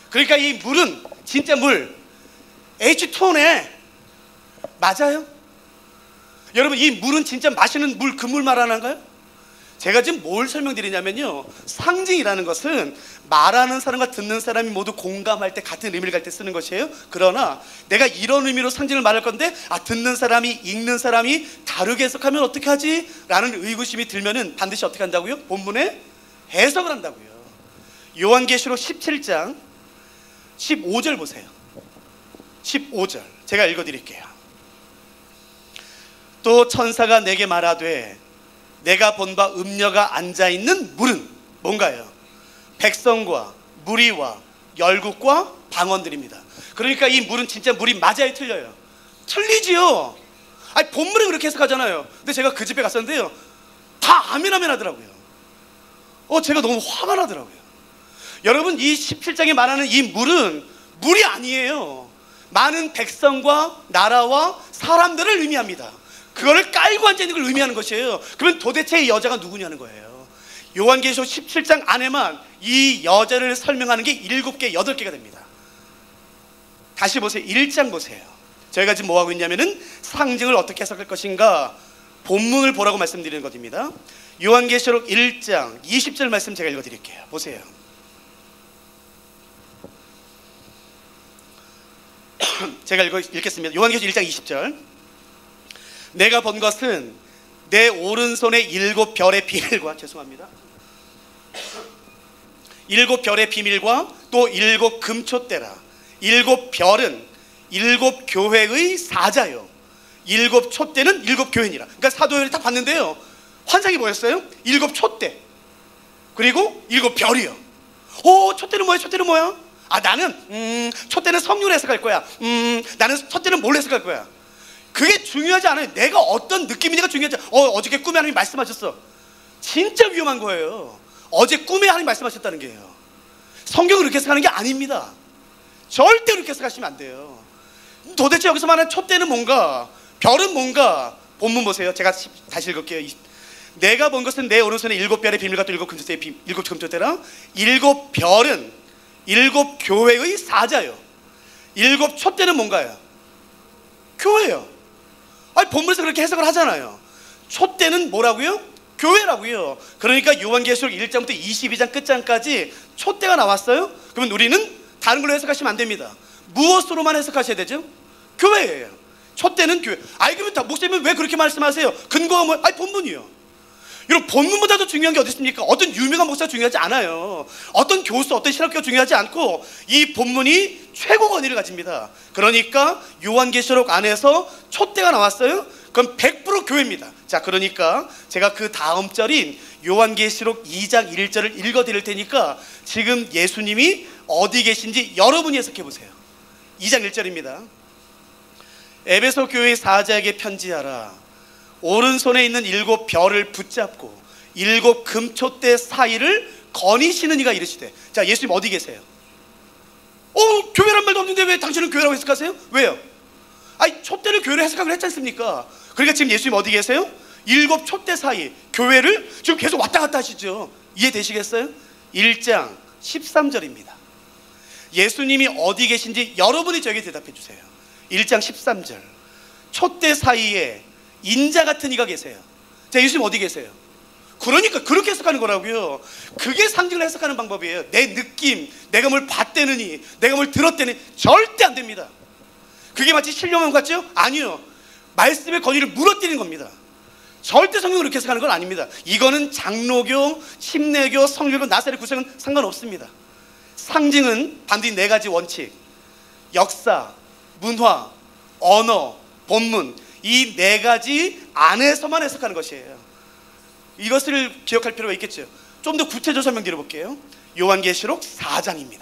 그러니까 이 물은 진짜 물, H2O네. 맞아요? 여러분, 이 물은 진짜 마시는 물, 그 물 말하는가요? 제가 지금 뭘 설명드리냐면요, 상징이라는 것은 말하는 사람과 듣는 사람이 모두 공감할 때 같은 의미를 갈 때 쓰는 것이에요. 그러나 내가 이런 의미로 상징을 말할 건데 듣는 사람이, 읽는 사람이 다르게 해석하면 어떻게 하지? 라는 의구심이 들면은 반드시 어떻게 한다고요? 본문에 해석을 한다고요. 요한계시록 17장 15절 보세요. 15절 제가 읽어드릴게요. 또 천사가 내게 말하되 내가 본 바 음녀가 앉아있는 물은 뭔가요? 백성과 무리와 열국과 방언들입니다. 그러니까 이 물은 진짜 물이 맞아요, 틀려요? 틀리지요. 본문에 그렇게 해석하잖아요. 근데 제가 그 집에 갔었는데요, 다 아멘 하더라고요. 제가 너무 화가 나더라고요. 여러분, 이 17장에 말하는 이 물은 물이 아니에요. 많은 백성과 나라와 사람들을 의미합니다. 그거를 깔고 앉아있는 걸 의미하는 것이에요. 그러면 도대체 이 여자가 누구냐는 거예요. 요한계시록 17장 안에만 이 여자를 설명하는 게 7개, 8개가 됩니다. 다시 보세요. 1장 보세요. 저희가 지금 뭐하고 있냐면은 상징을 어떻게 해석할 것인가 본문을 보라고 말씀드리는 것입니다. 요한계시록 1장 20절 말씀 제가 읽어드릴게요. 보세요. 제가 읽겠습니다. 요한계시록 1장 20절. 내가 본 것은 내 오른손에 7별의 비밀과, 죄송합니다, 7별의 비밀과 또 7 금초대라. 7별은 7 교회의 사자요, 7 촛대는 7 교회니라. 그러니까 사도 요한이 딱 봤는데요, 환상이 뭐였어요? 7 촛대 그리고 7 별이요. 촛대는 뭐야? 촛대는 뭐야? 나는 촛대는 성령으로 해석할 거야. 나는 촛대는 뭘로 해석할 거야. 그게 중요하지 않아요. 내가 어떤 느낌이냐가 중요하지 않아요. 어저께 꿈에 하나님 말씀하셨어. 진짜 위험한 거예요. 어제 꿈에 하나님 말씀하셨다는 게요. 성경을 그렇게 해석하는 게 아닙니다. 절대 그렇게 해석하시면 안 돼요. 도대체 여기서 말하는 촛대는 뭔가, 별은 뭔가, 본문 보세요. 제가 다시 읽을게요. 내가 본 것은 내 오른손에 7별의 비밀과 또 7 금초대의 7 금초대라. 7별은 7 교회의 사자요, 7 촛대는 뭔가요? 교회요. 본문에서 그렇게 해석을 하잖아요. 촛대는 뭐라고요? 교회라고요. 그러니까 요한계시록 1장부터 22장 끝장까지 촛대가 나왔어요. 그러면 우리는 다른 걸로 해석하시면 안 됩니다. 무엇으로만 해석하셔야 되죠? 교회예요. 촛대는 교회. 그러면 목사님은 왜 그렇게 말씀하세요? 근거가 뭐예요? 본문이요. 여러분, 본문보다도 중요한 게 어디 있습니까? 어떤 유명한 목사가 중요하지 않아요. 어떤 교수, 어떤 신학교가 중요하지 않고 이 본문이 최고 권위를 가집니다. 그러니까 요한계시록 안에서 촛대가 나왔어요? 그럼 100% 교회입니다. 자, 그러니까 제가 그 다음 절인 요한계시록 2장 1절을 읽어드릴 테니까 지금 예수님이 어디 계신지 여러분이 해석해 보세요. 2장 1절입니다. 에베소 교회의 사자에게 편지하라. 오른손에 있는 7 별을 붙잡고 7 금초대 사이를 거니시는 이가 이르시되. 자, 예수님 어디 계세요? 교회란 말도 없는데 왜 당신은 교회라고 해석하세요? 왜요? 촛대를 교회로 해석하기로 했지 않습니까? 그러니까 지금 예수님 어디 계세요? 7 촛대 사이, 교회를 지금 계속 왔다 갔다 하시죠. 이해되시겠어요? 1장 13절입니다. 예수님이 어디 계신지 여러분이 저에게 대답해 주세요. 1장 13절. 촛대 사이에 인자 같은 이가 계세요. 자, 예수님 어디 계세요? 그러니까 그렇게 해석하는 거라고요. 그게 상징을 해석하는 방법이에요. 내 느낌, 내가 뭘 봤대느니, 내가 뭘 들었대니 절대 안 됩니다. 그게 마치 신령한 것 같죠? 아니요. 말씀의 권위를 무너뜨리는 겁니다. 절대 성경을 그렇게 해석하는 건 아닙니다. 이거는 장로교, 침례교, 성결교, 나사렛 구성은 상관없습니다. 상징은 반드시 4가지 원칙, 역사, 문화, 언어, 본문, 이 4가지 안에서만 해석하는 것이에요. 이것을 기억할 필요가 있겠죠. 좀 더 구체적으로 설명드려 볼게요. 요한계시록 4장입니다.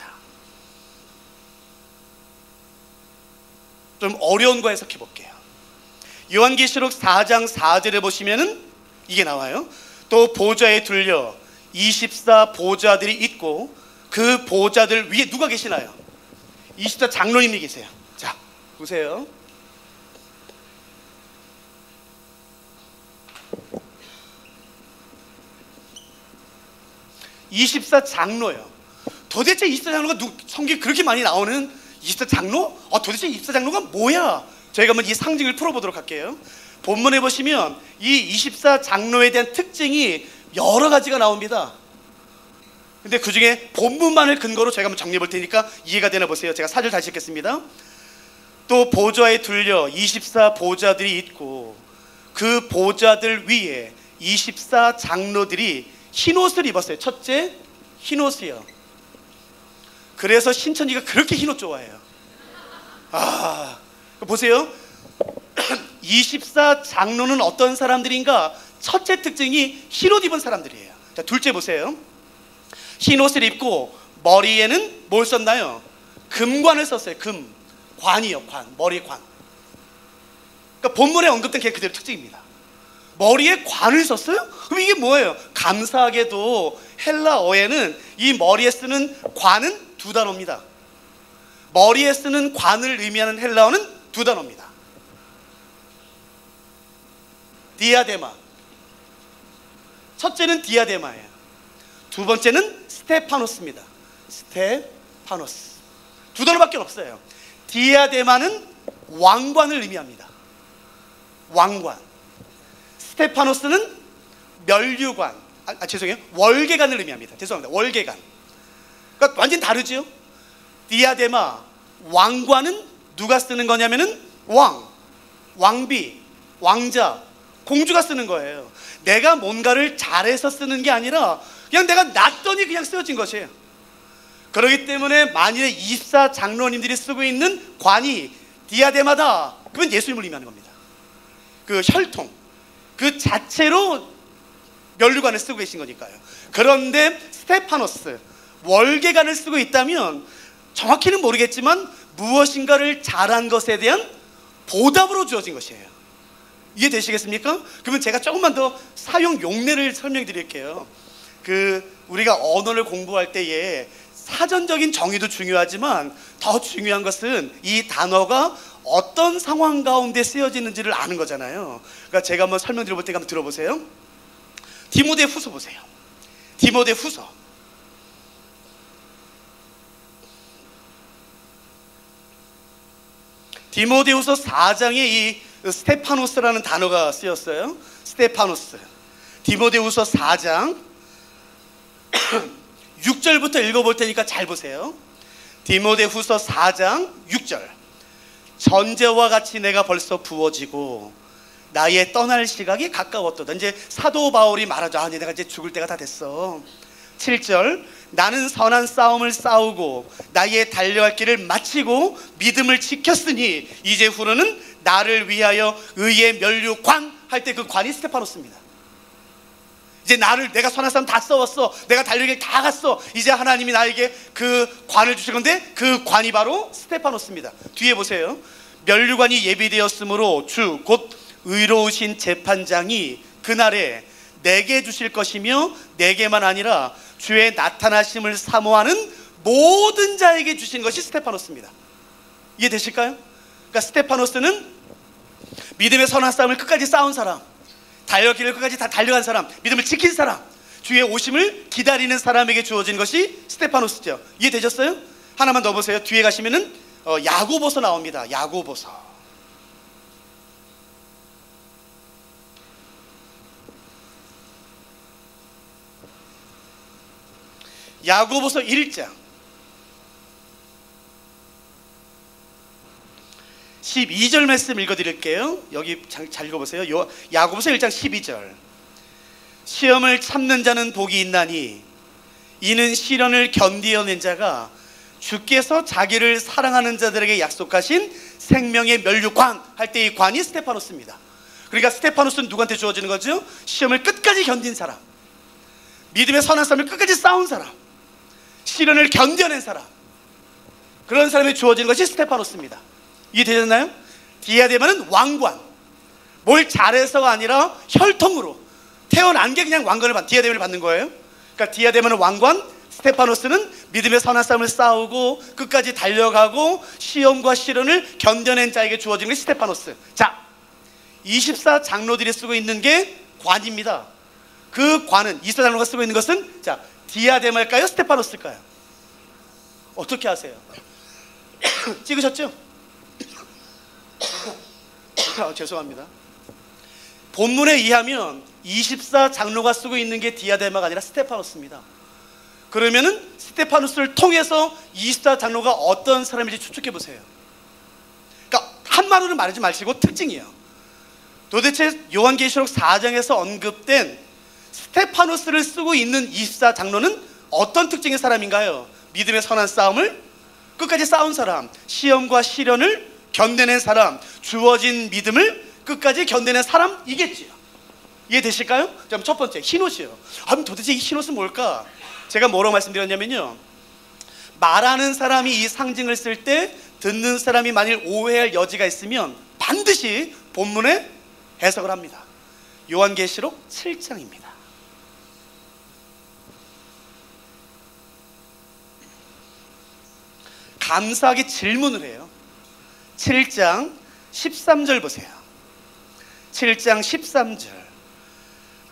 좀 어려운 거 해석해 볼게요. 요한계시록 4장 4절에 보시면은 이게 나와요. 또 보좌에 둘려 24 보좌들이 있고 그 보좌들 위에 누가 계시나요? 24 장로님이 계세요. 자, 보세요. 24장로예요. 도대체 24장로가 성경에 그렇게 많이 나오는 24장로? 도대체 24장로가 뭐야? 저희가 한번 이 상징을 풀어보도록 할게요. 본문에 보시면 이 24장로에 대한 특징이 여러 가지가 나옵니다. 근데 그 중에 본문만을 근거로 저희가 한번 정리해 볼 테니까 이해가 되나 보세요. 제가 4절 다시 읽겠습니다. 또 보좌에 둘려 24보좌들이 있고 그 보좌들 위에 24장로들이 흰옷을 입었어요. 첫째, 흰옷이요. 그래서 신천지가 그렇게 흰옷 좋아해요. 보세요. 24장로는 어떤 사람들인가? 첫째 특징이 흰옷 입은 사람들이에요. 자, 둘째 보세요. 흰옷을 입고 머리에는 뭘 썼나요? 금관을 썼어요. 관이요. 머리에 관. 그러니까 본문에 언급된 게 그대로 특징입니다. 머리에 관을 썼어요? 그럼 이게 뭐예요? 감사하게도 헬라어에는 이 머리에 쓰는 관은 두 단어입니다. 머리에 쓰는 관을 의미하는 헬라어는 두 단어입니다. 디아데마. 첫째는 디아데마예요. 두 번째는 스테파노스입니다. 스테파노스. 두 단어밖에 없어요. 디아데마는 왕관을 의미합니다. 왕관. 스테파노스는 면류관. 죄송해요. 월계관을 의미합니다. 죄송합니다. 월계관. 그러니까 완전 다르죠. 디아데마, 왕관은 누가 쓰는 거냐면은 왕비, 왕자, 공주가 쓰는 거예요. 내가 뭔가를 잘해서 쓰는 게 아니라 그냥 내가 놨더니 그냥 쓰여진 것이에요. 그렇기 때문에 만일에 24장로님들이 쓰고 있는 관이 디아데마다, 그건 예수님을 의미하는 겁니다. 그 혈통 그 자체로 면류관을 쓰고 계신 거니까요. 그런데 스테파노스, 월계관을 쓰고 있다면 정확히는 모르겠지만 무엇인가를 잘한 것에 대한 보답으로 주어진 것이에요. 이해되시겠습니까? 그러면 제가 조금만 더 사용 용례를 설명드릴게요. 우리가 언어를 공부할 때에 사전적인 정의도 중요하지만 더 중요한 것은 이 단어가 어떤 상황 가운데 쓰여지는지를 아는 거잖아요. 그러니까 제가 한번 설명드려볼 테니까 한번 들어보세요. 디모데후서 보세요. 디모데후서. 디모데후서 4장에 이 스테파노스라는 단어가 쓰였어요. 스테파노스. 디모데후서 4장 6절부터 읽어볼 테니까 잘 보세요. 디모데후서 4장 6절. 전제와 같이 내가 벌써 부어지고 나의 떠날 시각이 가까웠도다. 이제 사도 바울이 말하죠. 내가 이제 죽을 때가 다 됐어. 7절. 나는 선한 싸움을 싸우고 나의 달려갈 길을 마치고 믿음을 지켰으니 이제 후로는 나를 위하여 의의 면류관 할 때 그 관이 스테파노스입니다. 이제 내가 선한 싸움 다 싸웠어. 내가 달려갈 길 다 갔어. 이제 하나님이 나에게 그 관을 주실 건데 그 관이 바로 스테파노스입니다. 뒤에 보세요. 면류관이 예비되었으므로 주 곧 의로우신 재판장이 그날에 내게 주실 것이며 내게만 아니라 주의 나타나심을 사모하는 모든 자에게 주신 것이 스테파노스입니다. 이해되실까요? 그러니까 스테파노스는 믿음의 선한 싸움을 끝까지 싸운 사람, 달려갈 길을 끝까지 다 달려간 사람, 믿음을 지킨 사람, 주의 오심을 기다리는 사람에게 주어진 것이 스테파노스죠. 이해되셨어요? 하나만 더 보세요. 뒤에 가시면은 야고보서 나옵니다. 야고보서. 야고보서 1장 12절 말씀 읽어드릴게요. 여기 잘 읽어보세요. 야고보서 1장 12절. 시험을 참는 자는 복이 있나니 이는 시련을 견디어낸 자가 주께서 자기를 사랑하는 자들에게 약속하신 생명의 면류관 할 때 이 관이 스테파노스입니다. 그러니까 스테파노스는 누구한테 주어지는 거죠? 시험을 끝까지 견딘 사람, 믿음의 선한 싸움을 끝까지 싸운 사람, 시련을 견뎌낸 사람, 그런 사람이 주어지는 것이 스테파노스입니다. 이해되셨나요? 디아데마는 왕관, 뭘 잘해서가 아니라 혈통으로 태어난 게 그냥 왕관을 디아데마를 받는 거예요. 그러니까 디아데마는 왕관, 스테파노스는 믿음의 선한 싸움을 싸우고 끝까지 달려가고 시험과 시련을 견뎌낸 자에게 주어진 것이 스테파노스. 자, 24장로들이 쓰고 있는 게 관입니다. 그 관은 24장로가 쓰고 있는 것은 자, 디아데마일까요? 스테파노스일까요? 어떻게 아세요? 찍으셨죠? 죄송합니다. 본문에 의하면 24장로가 쓰고 있는 게 디아데마가 아니라 스테파노스입니다. 그러면은 스테파노스를 통해서 24장로가 어떤 사람인지 추측해 보세요. 그러니까 한마디로 말하지 마시고 특징이에요. 도대체 요한계시록 4장에서 언급된 스테파노스를 쓰고 있는 24장로는 어떤 특징의 사람인가요? 믿음의 선한 싸움을 끝까지 싸운 사람, 시험과 시련을 견뎌낸 사람, 주어진 믿음을 끝까지 견뎌낸 사람이겠지요. 이해되실까요? 그럼 첫 번째, 흰옷이요. 그럼 도대체 이 흰옷은 뭘까? 제가 뭐라고 말씀드렸냐면요, 말하는 사람이 이 상징을 쓸 때 듣는 사람이 만일 오해할 여지가 있으면 반드시 본문에 해석을 합니다. 요한계시록 7장입니다. 감사하게 질문을 해요. 7장 13절 보세요. 7장 13절.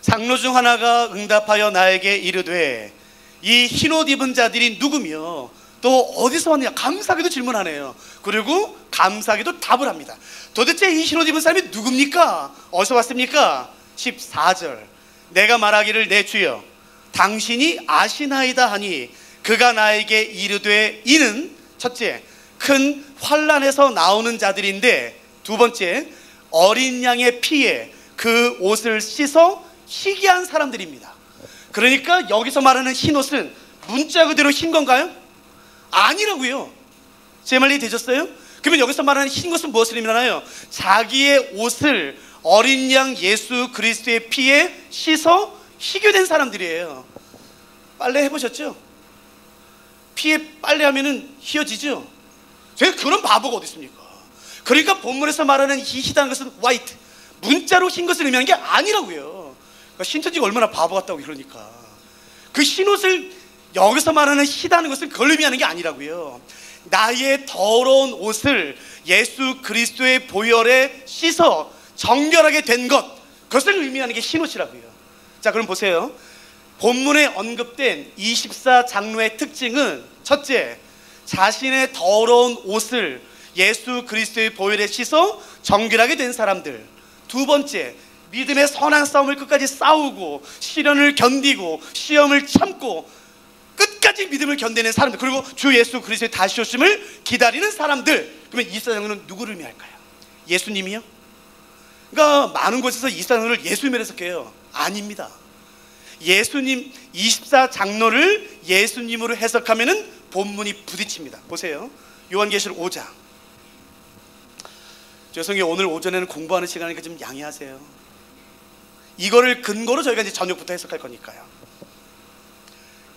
장로 중 하나가 응답하여 나에게 이르되 이 흰옷 입은 자들이 누구며 또 어디서 왔느냐. 감사하게도 질문하네요. 그리고 감사하게도 답을 합니다. 도대체 이 흰옷 입은 사람이 누굽니까? 어디서 왔습니까? 14절. 내가 말하기를 내 주여 당신이 아시나이다 하니 그가 나에게 이르되 이는 첫째, 큰 환난에서 나오는 자들인데, 두 번째, 어린 양의 피에 그 옷을 씻어 희귀한 사람들입니다. 그러니까 여기서 말하는 흰옷은 문자 그대로 흰 건가요? 아니라고요. 제 말 이해되셨어요? 그러면 여기서 말하는 흰 것은 무엇을 의미하나요? 자기의 옷을 어린 양 예수 그리스도의 피에 씻어 희귀된 사람들이에요. 빨래 해보셨죠? 피에 빨래하면은 휘어지죠? 제가 그런 바보가 어디 있습니까? 그러니까 본문에서 말하는 이 희다는 것은 화이트, 문자로 흰 것을 의미하는 게 아니라고요. 그러니까 신천지가 얼마나 바보 같다고 그러니까. 그 흰옷을 여기서 말하는 희다는 것은 그걸 의미하는 게 아니라고요. 나의 더러운 옷을 예수 그리스도의 보혈에 씻어 정결하게 된 것, 그것을 의미하는 게 흰옷이라고요. 자, 그럼 보세요. 본문에 언급된 24장로의 특징은 첫째, 자신의 더러운 옷을 예수 그리스도의 보혈에 씻어 정결하게 된 사람들. 두 번째, 믿음의 선한 싸움을 끝까지 싸우고 시련을 견디고 시험을 참고 끝까지 믿음을 견디는 사람들. 그리고 주 예수 그리스도의 다시 오심을 기다리는 사람들. 그러면 24장로는 누구를 의미할까요? 예수님이요? 그러니까 많은 곳에서 24장로를 예수님을 해석해요. 아닙니다. 예수님, 24장로를 예수님으로 해석하면은 본문이 부딪힙니다. 보세요. 요한계시록 5장. 죄송해요. 오늘 오전에는 공부하는 시간이니까 좀 양해하세요. 이거를 근거로 저희가 이제 저녁부터 해석할 거니까요.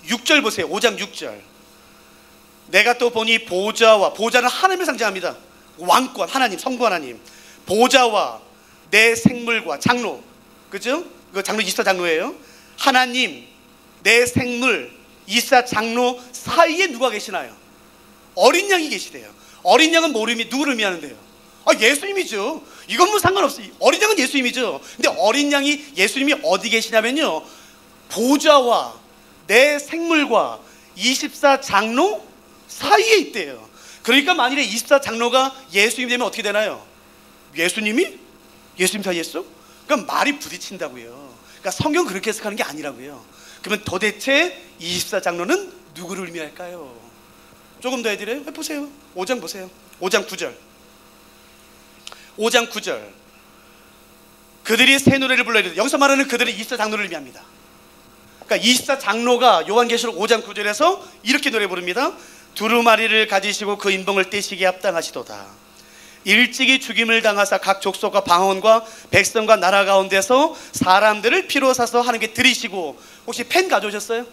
6절 보세요. 5장 6절. 내가 또 보니 보좌는 하나님을 상징합니다. 왕권, 하나님, 성부 하나님. 보좌와 내 생물과 장로, 그죠? 그 장로 24장로예요. 하나님, 내 생물, 24장로 사이에 누가 계시나요? 어린 양이 계시대요. 어린 양은 누구를 의미하는데요? 예수님이죠. 이건 뭐 상관없어요. 어린 양은 예수님이죠. 근데 어린 양이 예수님이 어디 계시냐면요, 보좌와 내 생물과 24장로 사이에 있대요. 그러니까 만일에 24장로가 예수님 되면 어떻게 되나요? 예수님 사이에 있어? 그러니까 말이 부딪힌다고요. 그러니까 성경 그렇게 해석하는 게 아니라고요. 그러면 도대체 24장로는 누구를 의미할까요? 조금 더 해드려요? 보세요. 5장 보세요. 5장 9절. 5장 9절. 그들이 새 노래를 불러야 돼. 여기서 말하는 그들은 24장로를 의미합니다. 그러니까 24장로가 요한계시록 5장 9절에서 이렇게 노래 부릅니다. 두루마리를 가지시고 그 인봉을 떼시기에 합당하시도다. 일찍이 죽임을 당하사 각 족속과 방언과 백성과 나라 가운데서 사람들을 피로 사서 하나님께 드리시고. 혹시 펜 가져오셨어요?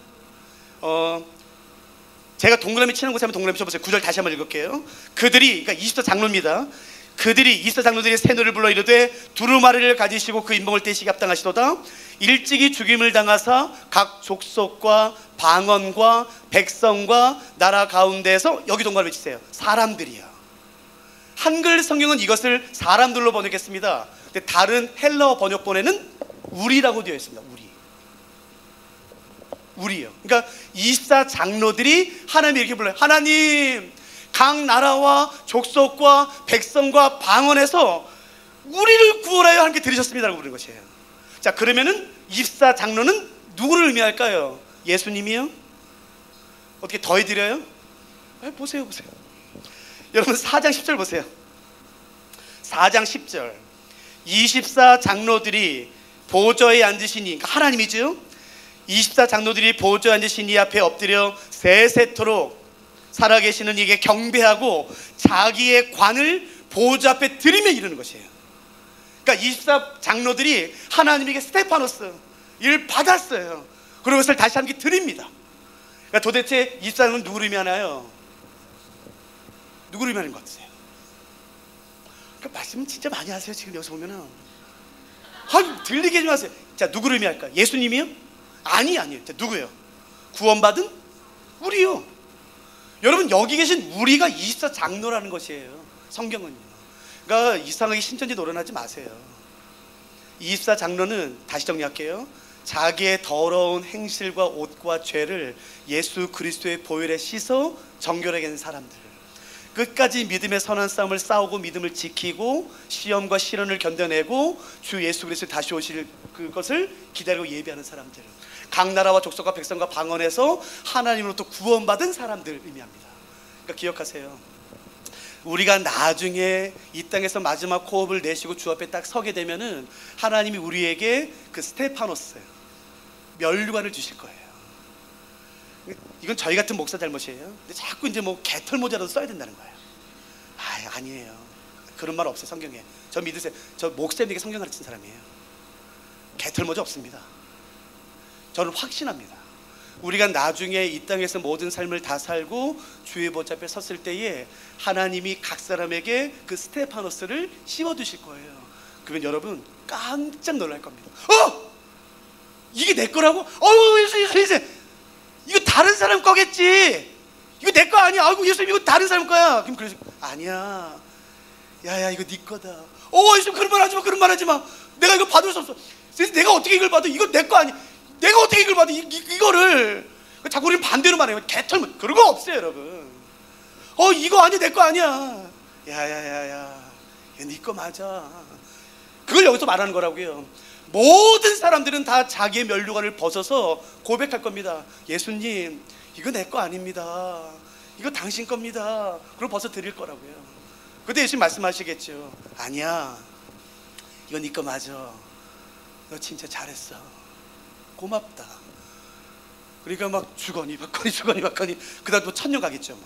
제가 동그라미 치는 곳에 한번 동그라미 쳐보세요. 9절 다시 한번 읽을게요. 그들이, 그러니까 24장로입니다. 그들이 24장로들이 새 노래를 불러 이르되 두루마리를 가지시고 그 인봉을 떼시기 합당하시도다. 일찍이 죽임을 당하사 각 족속과 방언과 백성과 나라 가운데서, 여기 동그라미 치세요. 사람들이요. 한글 성경은 이것을 사람들로 번역했습니다. 근데 다른 헬라어 번역본에는 우리라고 되어 있습니다. 우리. 우리요. 그러니까 24 장로들이 하나님 이렇게 불러요. 하나님, 각 나라와 족속과 백성과 방언에서 우리를 구원하여 하나님께 드리셨습니다라고 부르는 것이에요. 자, 그러면은 24 장로는 누구를 의미할까요? 예수님이요? 어떻게 더해드려요? 보세요. 여러분 4장 10절 보세요. 4장 10절 24 장로들이 보좌에 앉으시니, 그러니까 하나님이죠. 24 장로들이 보좌에 앉으신 이 앞에 엎드려 세세토록 살아계시는 이에게 경배하고 자기의 관을 보좌 앞에 드리며 이르는 것이에요. 그러니까 24 장로들이 하나님에게 스테파노스 이를 받았어요. 그리고 그것을 다시 함께 드립니다. 그러니까 도대체 24장은 누구를 의미하나요? 누구를 의미하는 것 같으세요? 그러니까 말씀 진짜 많이 하세요. 지금 여기서 보면은 들리게 좀 하세요. 자, 누구를 의미할까? 예수님이요? 아니에요. 자, 누구예요? 구원받은 우리요. 여러분, 여기 계신 우리가 24 장로라는 것이에요. 성경은요. 그러니까 이상하게 신천지 노련하지 마세요. 24 장로는, 다시 정리할게요, 자기의 더러운 행실과 옷과 죄를 예수 그리스도의 보혈에 씻어 정결하게 하는 사람들, 끝까지 믿음의 선한 싸움을 싸우고 믿음을 지키고 시험과 시련을 견뎌내고 주 예수 그리스도 다시 오실 그것을 기다리고 예비하는 사람들, 각 나라와 족속과 백성과 방언에서 하나님으로부터 구원받은 사람들 의미합니다. 그러니까 기억하세요. 우리가 나중에 이 땅에서 마지막 호흡을 내쉬고 주 앞에 딱 서게 되면은 하나님이 우리에게 그 스테파노스, 면류관을 주실 거예요. 이건 저희 같은 목사 잘못이에요. 근데 자꾸 이제 뭐 개털 모자라도 써야 된다는 거예요. 아니에요. 그런 말 없어요, 성경에. 저 믿으세요. 저 목사님에게 성경 가르친 사람이에요. 개털 모자 없습니다. 저는 확신합니다. 우리가 나중에 이 땅에서 모든 삶을 다 살고 주의 보좌 앞에 섰을 때에 하나님이 각 사람에게 그 스테파노스를 씌워두실 거예요. 그러면 여러분 깜짝 놀랄 겁니다. 이게 내 거라고? 예수님, 이거 다른 사람 거겠지. 이거 내 거 아니야. 아이고 예수님, 이거 다른 사람 거야. 그럼 그래서 아니야. 야야, 이거 네 거다. 예수님, 그런 말 하지 마. 내가 이거 받을 수 없어. 내가 어떻게 이걸 받아? 이거 내 거 아니야. 내가 어떻게 이걸 받아? 이거를 자꾸 우리는 반대로 말해요. 개털만. 그런 거 없어요, 여러분. 이거 아니야, 내 거 아니야. 야야야야, 네 거 맞아. 그걸 여기서 말하는 거라고요. 모든 사람들은 다 자기의 면류관을 벗어서 고백할 겁니다. 예수님, 이거 내 거 아닙니다. 이거 당신 겁니다. 그걸 벗어 드릴 거라고요. 그때 예수님 말씀하시겠죠. 아니야, 이거 네 거 맞아. 너 진짜 잘했어. 고맙다. 그러니까 막 주거니 받거니 그다음 또 천년 가겠죠.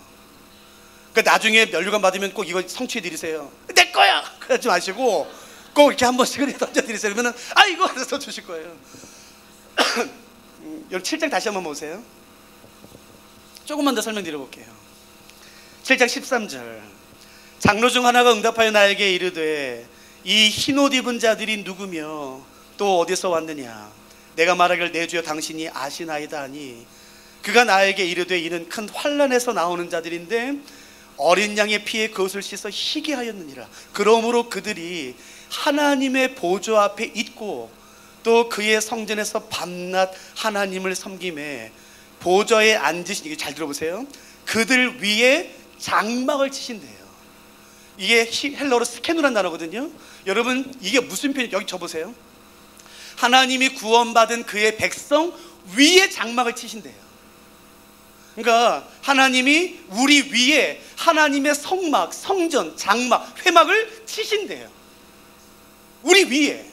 그러니까 나중에 면류관 받으면 꼭 이거 성취해 드리세요. 내 거야! 그러지 마시고 꼭 이렇게 한 번씩은 던져드리세요. 그러면 이거 알아서 주실 거예요. 여기 7장 다시 한번 보세요. 조금만 더 설명드려볼게요. 7장 13절 장로 중 하나가 응답하여 나에게 이르되 이 흰옷 입은 자들이 누구며 또 어디서 왔느냐? 내가 말하기를 내 주여 당신이 아시나이다 하니 그가 나에게 이르되 이는 큰 환난에서 나오는 자들인데 어린 양의 피에 그것을 씻어 희게 하였느니라. 그러므로 그들이 하나님의 보좌 앞에 있고 또 그의 성전에서 밤낮 하나님을 섬김에 보좌에 앉으신, 이게 잘 들어보세요, 그들 위에 장막을 치신대요. 이게 헬러어로 스케누란 단어거든요. 여러분, 이게 무슨 표현이에요? 여기 쳐보세요. 하나님이 구원받은 그의 백성 위에 장막을 치신대요. 그러니까 하나님이 우리 위에 하나님의 성막, 성전, 장막, 회막을 치신대요. 우리 위에.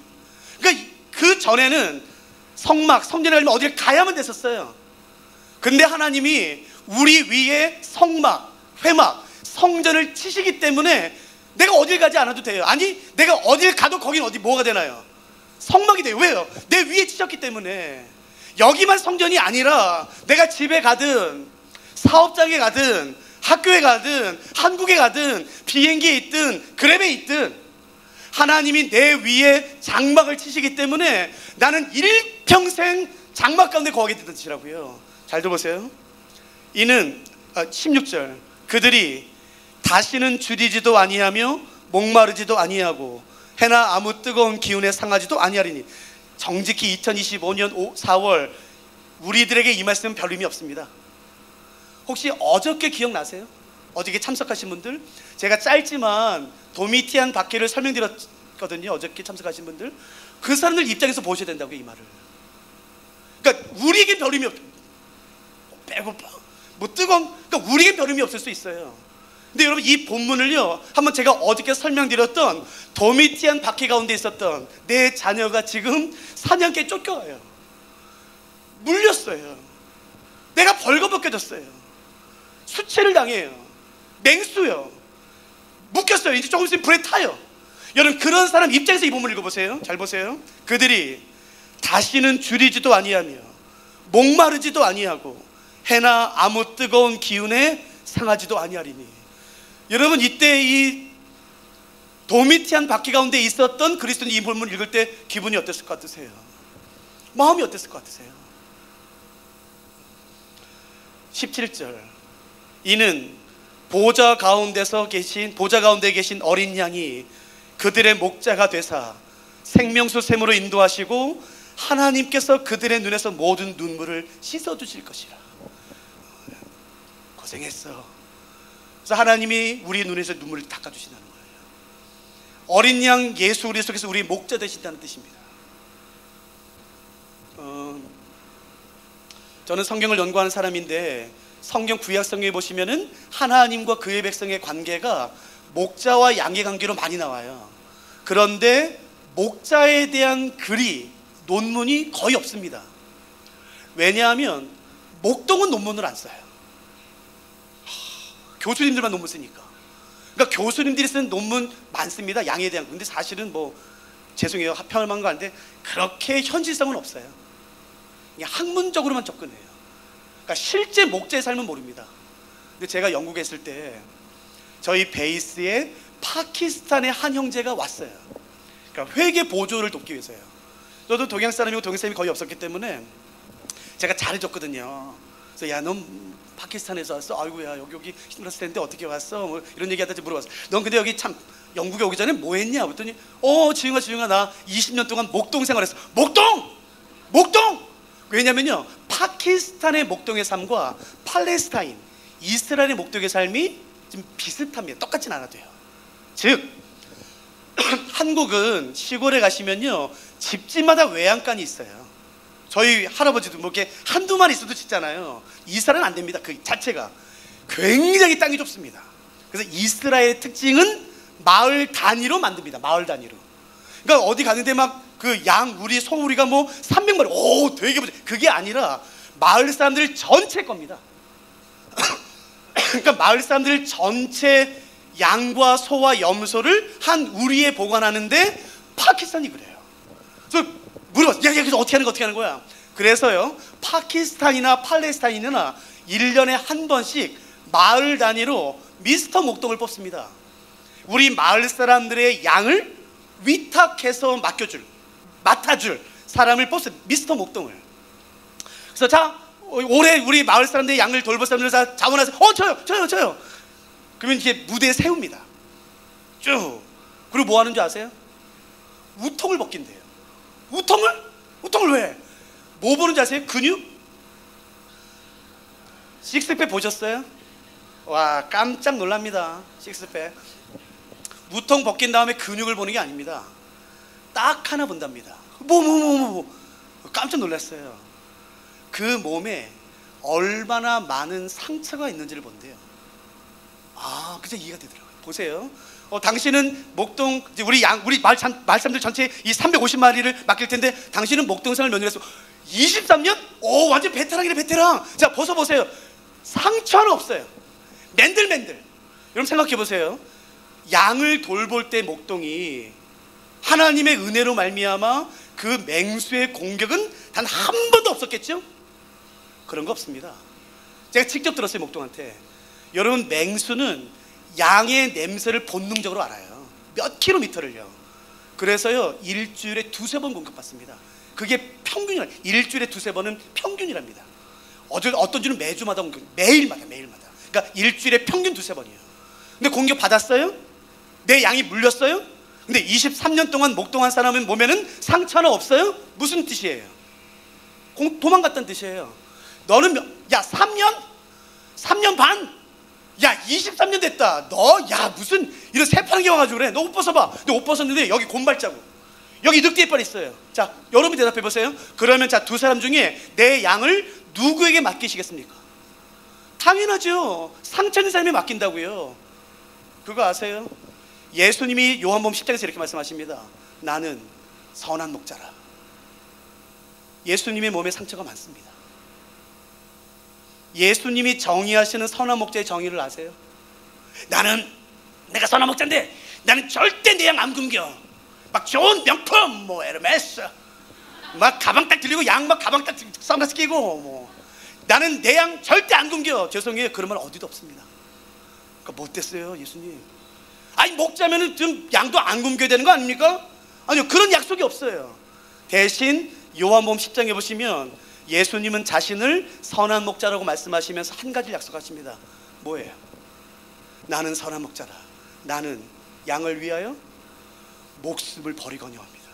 그러니까 그 전에는 성막, 성전에 가려면 어디를 가야만 됐었어요. 근데 하나님이 우리 위에 성막, 회막, 성전을 치시기 때문에 내가 어딜 가지 않아도 돼요. 아니, 내가 어딜 가도 거긴 뭐가 되나요? 성막이 돼요. 왜요? 내 위에 치셨기 때문에. 여기만 성전이 아니라 내가 집에 가든 사업장에 가든 학교에 가든 한국에 가든 비행기에 있든 그랩에 있든 하나님이 내 위에 장막을 치시기 때문에 나는 일평생 장막 가운데 거하게 되는 뜻이라고요. 잘 들어보세요. 이는 16절 그들이 다시는 줄이지도 아니하며 목마르지도 아니하고 해나 아무 뜨거운 기운에 상하지도 아니하리니. 정직히 2025년 4월 우리들에게 이 말씀은 별 의미 없습니다. 혹시 어저께 기억나세요? 어저께 참석하신 분들, 제가 짧지만 도미티안 박해를 설명드렸거든요. 어저께 참석하신 분들, 그 사람들 입장에서 보셔야 된다고요, 이 말을. 그러니까 우리에게 별 의미 없죠. 배고파, 뭐 뜨거운, 그러니까 우리에게 별 의미 없을 수 있어요. 근데 여러분, 이 본문을요, 한번 제가 어저께 설명드렸던 도미티안 박해 가운데 있었던 내 자녀가 지금 사냥개에 쫓겨와요. 물렸어요. 내가 벌거벗겨졌어요. 수치를 당해요. 맹수요. 묶였어요. 이제 조금 있으면 불에 타요. 여러분, 그런 사람 입장에서 이 본문을 읽어보세요. 잘 보세요. 그들이 다시는 줄이지도 아니하며 목마르지도 아니하고 해나 아무 뜨거운 기운에 상하지도 아니하리니. 여러분, 이때 이 도미티안 박해 가운데 있었던 그리스도인 이 본문을 읽을 때 기분이 어땠을 것 같으세요? 마음이 어땠을 것 같으세요? 17절, 이는 보좌 가운데 계신 어린 양이 그들의 목자가 되사 생명수 샘으로 인도하시고 하나님께서 그들의 눈에서 모든 눈물을 씻어주실 것이라. 고생했어. 그래서 하나님이 우리 눈에서 눈물을 닦아주신다는 거예요. 어린 양 예수 그리스도께서 우리 목자 되신다는 뜻입니다. 저는 성경을 연구하는 사람인데, 성경 구약 성경에 보시면은 하나님과 그의 백성의 관계가 목자와 양의 관계로 많이 나와요. 그런데 목자에 대한 글이, 논문이 거의 없습니다. 왜냐하면 목동은 논문을 안 써요. 교수님들만 논문 쓰니까. 그러니까 교수님들이 쓴 논문 많습니다, 양에 대한. 근데 사실은 뭐 죄송해요, 편한 거 아닌데 그렇게 현실성은 없어요. 그냥 학문적으로만 접근해요. 그러니까 실제 목자의 삶은 모릅니다. 근데 제가 영국에 있을 때 저희 베이스에 파키스탄의 한 형제가 왔어요. 그러니까 회계 보조를 돕기 위해서요. 저도 동양 사람이고 동양 사람이 거의 없었기 때문에 제가 잘해줬거든요. 그래서 야, 넌 파키스탄에서 왔어? 아이고야, 여기 힘들었을 텐데 어떻게 왔어? 뭐 이런 얘기 하다 물어봤어. 넌 근데 여기 참 영국에 오기 전에 뭐 했냐? 그랬더니 지웅아 나 20년 동안 목동 생활했어. 목동! 왜냐면요, 파키스탄의 목동의 삶과 팔레스타인, 이스라엘의 목동의 삶이 좀 비슷합니다. 똑같진 않아도요. 즉 한국은 시골에 가시면요, 집집마다 외양간이 있어요. 저희 할아버지도 뭐 이렇게 한두 마리 있어도 짓잖아요. 이스라엘은 안 됩니다. 그 자체가 굉장히 땅이 좁습니다. 그래서 이스라엘의 특징은 마을 단위로 만듭니다. 마을 단위로. 그러니까 어디 가는데 막 그 우리 소우리가 뭐 300마리, 오 되게 보자. 그게 아니라 마을 사람들 전체 겁니다. 그러니까 마을 사람들 전체 양과 소와 염소를 한 우리에 보관하는데 파키스탄이 그래요. 그래서 물어봤어. 야, 그래서 어떻게 하는 거야? 그래서요, 파키스탄이나 팔레스타인이나 1년에 한 번씩 마을 단위로 미스터 목동을 뽑습니다. 우리 마을 사람들의 양을 위탁해서 맡아줄 사람을 뽑습니다. 미스터 목동을. 그래서 자, 올해 우리 마을 사람들의 양을 돌볼 사람들 다 자원해서 저요. 그러면 이제 무대에 세웁니다. 쭉. 그리고 뭐 하는 줄 아세요? 우통을 벗긴대요. 우통을 왜? 뭐 보는 줄 아세요? 근육? 식스팩 보셨어요? 와, 깜짝 놀랍니다. 식스팩. 우통 벗긴 다음에 근육을 보는 게 아닙니다. 딱 하나 본답니다. 뭐. 깜짝 놀랐어요. 그 몸에 얼마나 많은 상처가 있는지를 본대요. 그저 이해가 되더라고요. 보세요. 당신은 목동, 우리 마을 사람들 전체 이 350마리를 맡길 텐데 당신은 목동생을 몇 년 했어? 23년? 완전 베테랑이네, 베테랑. 자, 벗어보세요. 상처 하나 없어요. 맨들맨들. 여러분 생각해 보세요. 양을 돌볼 때 목동이 하나님의 은혜로 말미암아 그 맹수의 공격은 단 한 번도 없었겠죠? 그런 거 없습니다. 제가 직접 들었어요, 목동한테. 여러분, 맹수는 양의 냄새를 본능적으로 알아요. 몇 킬로미터를요. 그래서요, 일주일에 2-3번 공격받습니다. 그게 평균이라. 일주일에 2-3번은 평균이랍니다. 어떤 주는 매주마다 공격, 매일마다. 그러니까 일주일에 평균 2-3번이에요. 근데 공격 받았어요? 내 양이 물렸어요? 근데 23년 동안 목동한 사람은 몸에는 상처 하나 없어요? 무슨 뜻이에요? 도망갔다는 뜻이에요. 너는 야 3년 반? 야 23년 됐다. 너 야 무슨 이런 새파란 게 와가지고 그래. 너 옷 벗어봐. 너 옷 벗었는데 여기 곰발자국, 여기 늑대 이빨 있어요. 자 여러분이 대답해 보세요. 그러면 자 두 사람 중에 내 양을 누구에게 맡기시겠습니까? 당연하죠. 상처는 사람이 맡긴다고요. 그거 아세요? 예수님이 요한복음 10장에서 이렇게 말씀하십니다. 나는 선한 목자라. 예수님의 몸에 상처가 많습니다. 예수님이 정의하시는 선한 목자의 정의를 아세요? 내가 선한 목자인데 나는 절대 내 양 안 굶겨. 막 좋은 명품 뭐 에르메스 막 가방 딱 들리고 양 막 가방 딱 선글라스 끼고 뭐 나는 내 양 절대 안 굶겨. 죄송해요, 그런 말 어디도 없습니다. 그러니까 못 됐어요 예수님. 아니 목자면은 좀 양도 안 굶겨야 되는 거 아닙니까? 아니요, 그런 약속이 없어요. 대신 요한복음 10장에 보시면 예수님은 자신을 선한 목자라고 말씀하시면서 한 가지를 약속하십니다. 뭐예요? 나는 선한 목자라. 나는 양을 위하여 목숨을 버리거니와 합니다.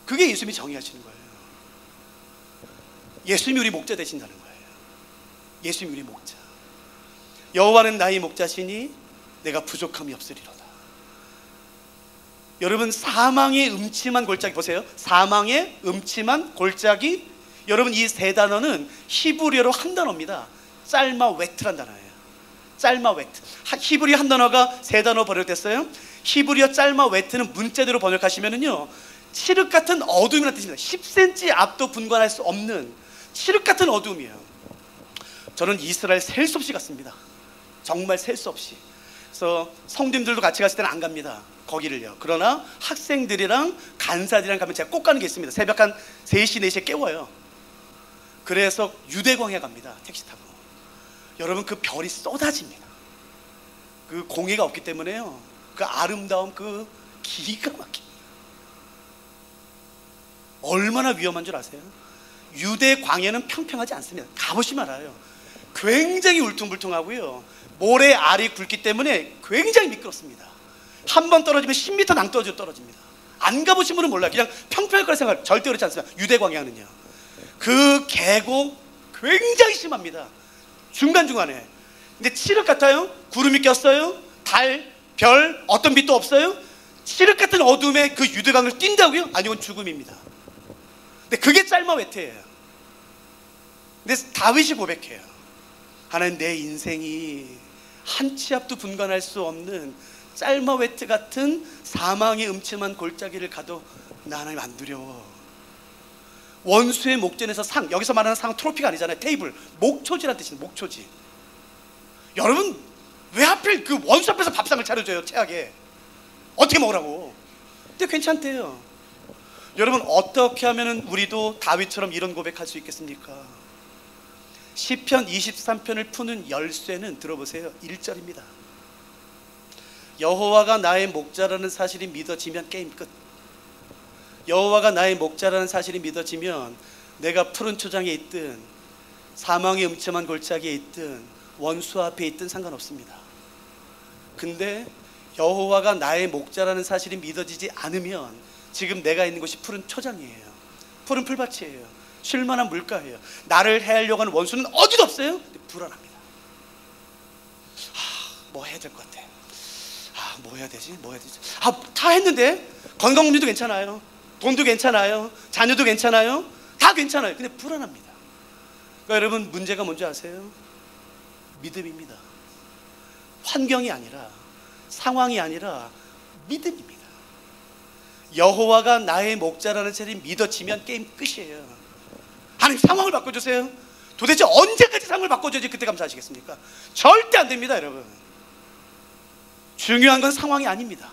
그게 예수님이 정의하시는 거예요. 예수님이 우리 목자 되신다는 거예요. 예수님이 우리 목자. 여호와는 나의 목자시니 내가 부족함이 없으리로다. 여러분, 사망의 음침한 골짜기 보세요. 사망의 음침한 골짜기. 여러분, 이 세 단어는 히브리어로 한 단어입니다. 짤마웨트란 단어예요. 짤마웨트. 히브리 한 단어가 세 단어 번역됐어요. 히브리어 짤마웨트는 문자대로 번역하시면은요, 칠흑 같은 어둠이라는 뜻입니다. 10cm 앞도 분간할 수 없는 칠흑 같은 어둠이에요. 저는 이스라엘 셀 수 없이 갔습니다. 정말 셀 수 없이. 그래서 성도님들도 같이 갔을 때는 안 갑니다, 거기를요. 그러나 학생들이랑 간사들이랑 가면 제가 꼭 가는 게 있습니다. 새벽 한 3시, 4시에 깨워요. 그래서 유대광야 갑니다, 택시 타고. 여러분, 그 별이 쏟아집니다. 그 공해가 없기 때문에요, 그 아름다움, 그 기가 막힙니다. 얼마나 위험한 줄 아세요? 유대 광야는 평평하지 않습니다. 가보시면 알아요. 굉장히 울퉁불퉁하고요, 모래 알이 굵기 때문에 굉장히 미끄럽습니다. 한 번 떨어지면 10m 낭떠러지로 떨어집니다. 안 가보신 분은 몰라요. 그냥 평평할 거라 생각해요. 절대 그렇지 않습니다. 유대 광야는요, 그 계곡 굉장히 심합니다. 중간중간에. 근데 칠흑 같아요. 구름이 꼈어요. 달, 별, 어떤 빛도 없어요. 칠흑 같은 어둠에 그 유대강을 뛴다고요? 아니, 이건 죽음입니다. 근데 그게 짤마웨트예요. 근데 다윗이 고백해요. 하나님, 내 인생이 한 치 앞도 분간할 수 없는 짤마웨트 같은 사망의 음침한 골짜기를 가도 나 하나님 안 두려워. 원수의 목전에서 상, 여기서 말하는 상은 트로피가 아니잖아요. 테이블, 목초지라는 뜻입니다. 목초지. 여러분, 왜 하필 그 원수 앞에서 밥상을 차려줘요, 최악에. 어떻게 먹으라고. 근데 괜찮대요. 여러분, 어떻게 하면 우리도 다윗처럼 이런 고백할 수 있겠습니까? 시편 23편을 푸는 열쇠는 들어보세요. 1절입니다. 여호와가 나의 목자라는 사실이 믿어지면 게임 끝. 여호와가 나의 목자라는 사실이 믿어지면 내가 푸른 초장에 있든 사망의 음침한 골짜기에 있든 원수 앞에 있든 상관없습니다. 근데 여호와가 나의 목자라는 사실이 믿어지지 않으면 지금 내가 있는 곳이 푸른 초장이에요. 푸른 풀밭이에요. 쉴만한 물가예요. 나를 해하려고 하는 원수는 어디도 없어요. 근데 불안합니다. 뭐 해야 될 것 같아. 뭐 해야 되지? 다 했는데 건강검진도 괜찮아요. 돈도 괜찮아요. 자녀도 괜찮아요. 다 괜찮아요. 근데 불안합니다. 그러니까 여러분, 문제가 뭔지 아세요? 믿음입니다. 환경이 아니라, 상황이 아니라 믿음입니다. 여호와가 나의 목자라는 사실이 믿어지면 게임 끝이에요. 하나님, 상황을 바꿔주세요. 도대체 언제까지 상황을 바꿔줘야지 그때 감사하시겠습니까? 절대 안 됩니다, 여러분. 중요한 건 상황이 아닙니다.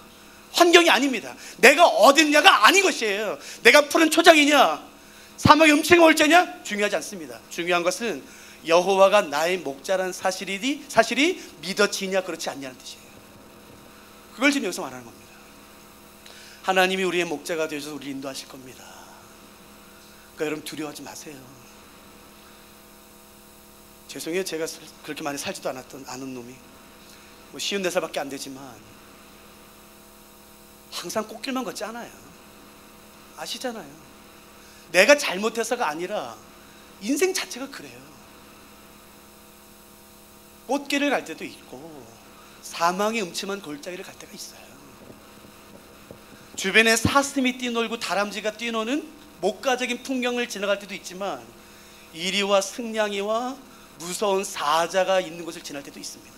환경이 아닙니다. 내가 어딨냐가 아닌 것이에요. 내가 푸른 초장이냐, 사막의 음침한 골짜기냐 중요하지 않습니다. 중요한 것은 여호와가 나의 목자라는 사실이 믿어지냐 그렇지 않냐는 뜻이에요. 그걸 지금 여기서 말하는 겁니다. 하나님이 우리의 목자가 되셔서 우리를 인도하실 겁니다. 그러니까 여러분, 두려워하지 마세요. 죄송해요, 제가 그렇게 많이 살지도 않은 놈이, 뭐 54살밖에 안 되지만 항상 꽃길만 걷지 않아요. 아시잖아요. 내가 잘못해서가 아니라 인생 자체가 그래요. 꽃길을 갈 때도 있고 사망의 음침한 골짜기를 갈 때가 있어요. 주변에 사슴이 뛰놀고 다람쥐가 뛰노는 목가적인 풍경을 지나갈 때도 있지만 이리와 승냥이와 무서운 사자가 있는 곳을 지날 때도 있습니다.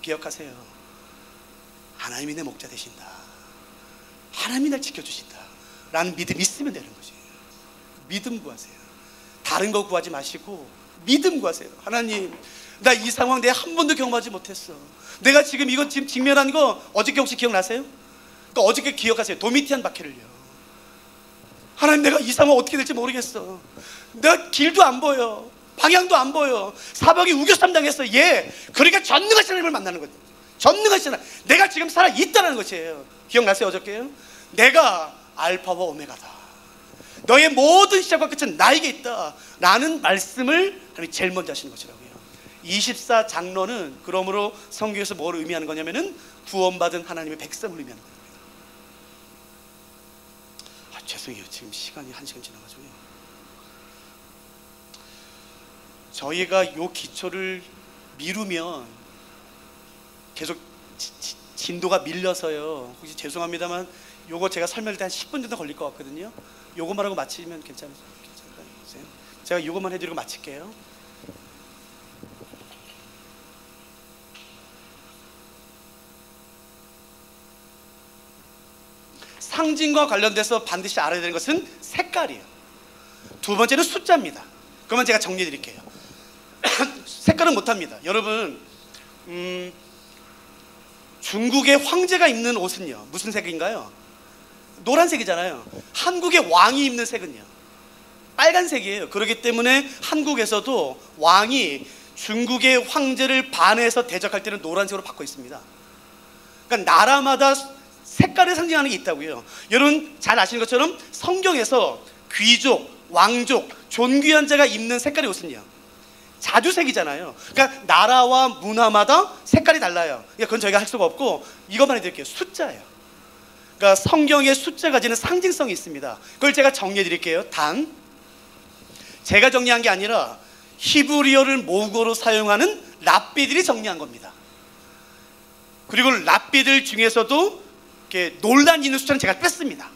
기억하세요. 하나님이 내 목자 되신다, 하나님이 날 지켜주신다 라는 믿음이 있으면 되는 거지. 믿음 구하세요. 다른 거 구하지 마시고 믿음 구하세요. 하나님, 나 이 상황 내가 한 번도 경험하지 못했어. 내가 지금 이거 지금 직면한 거 어저께 혹시 기억나세요? 그러니까 어저께 기억하세요. 도미티안 박해를요. 하나님, 내가 이 상황 어떻게 될지 모르겠어. 내가 길도 안 보여, 방향도 안 보여. 사방이 우겨쌈 당했어. 예, 그러니까 전능하신 하나님을 만나는 거죠. 전능하신 하나님, 내가 지금 살아 있다는 것이에요. 기억나세요? 어저께요? 내가 알파와 오메가다, 너의 모든 시작과 끝은 나에게 있다 라는 말씀을 하나님이 제일 먼저 하시는 것이라고요. 24장로는 그러므로 성경에서 뭘 의미하는 거냐면은 구원받은 하나님의 백성을 의미하는 겁니다. 죄송해요, 지금 시간이 1시간 지나가지고요. 저희가 요 기초를 미루면 계속 진도가 밀려서요. 혹시 죄송합니다만 요거 제가 설명할 때 한 10분 정도 걸릴 것 같거든요. 요거만 하고 마치면 괜찮을까요? 제가 요거만 해드리고 마칠게요. 상징과 관련돼서 반드시 알아야 되는 것은 색깔이에요. 두 번째는 숫자입니다. 그러면 제가 정리해 드릴게요. 색깔은 못합니다. 여러분, 중국의 황제가 입는 옷은요 무슨 색인가요? 노란색이잖아요. 한국의 왕이 입는 색은요 빨간색이에요. 그렇기 때문에 한국에서도 왕이 중국의 황제를 반해서 대적할 때는 노란색으로 바꿔 있습니다. 그러니까 나라마다 색깔을 상징하는 게 있다고요. 여러분 잘 아시는 것처럼 성경에서 귀족, 왕족, 존귀한 자가 입는 색깔의 옷은요 자주색이잖아요. 그러니까 나라와 문화마다 색깔이 달라요. 그건 저희가 할 수가 없고 이것만 해드릴게요. 숫자예요. 그러니까 성경의 숫자가 가지는 상징성이 있습니다. 그걸 제가 정리해 드릴게요. 단, 제가 정리한 게 아니라 히브리어를 모국어로 사용하는 랍비들이 정리한 겁니다. 그리고 랍비들 중에서도 이렇게 논란이 있는 숫자는 제가 뺐습니다.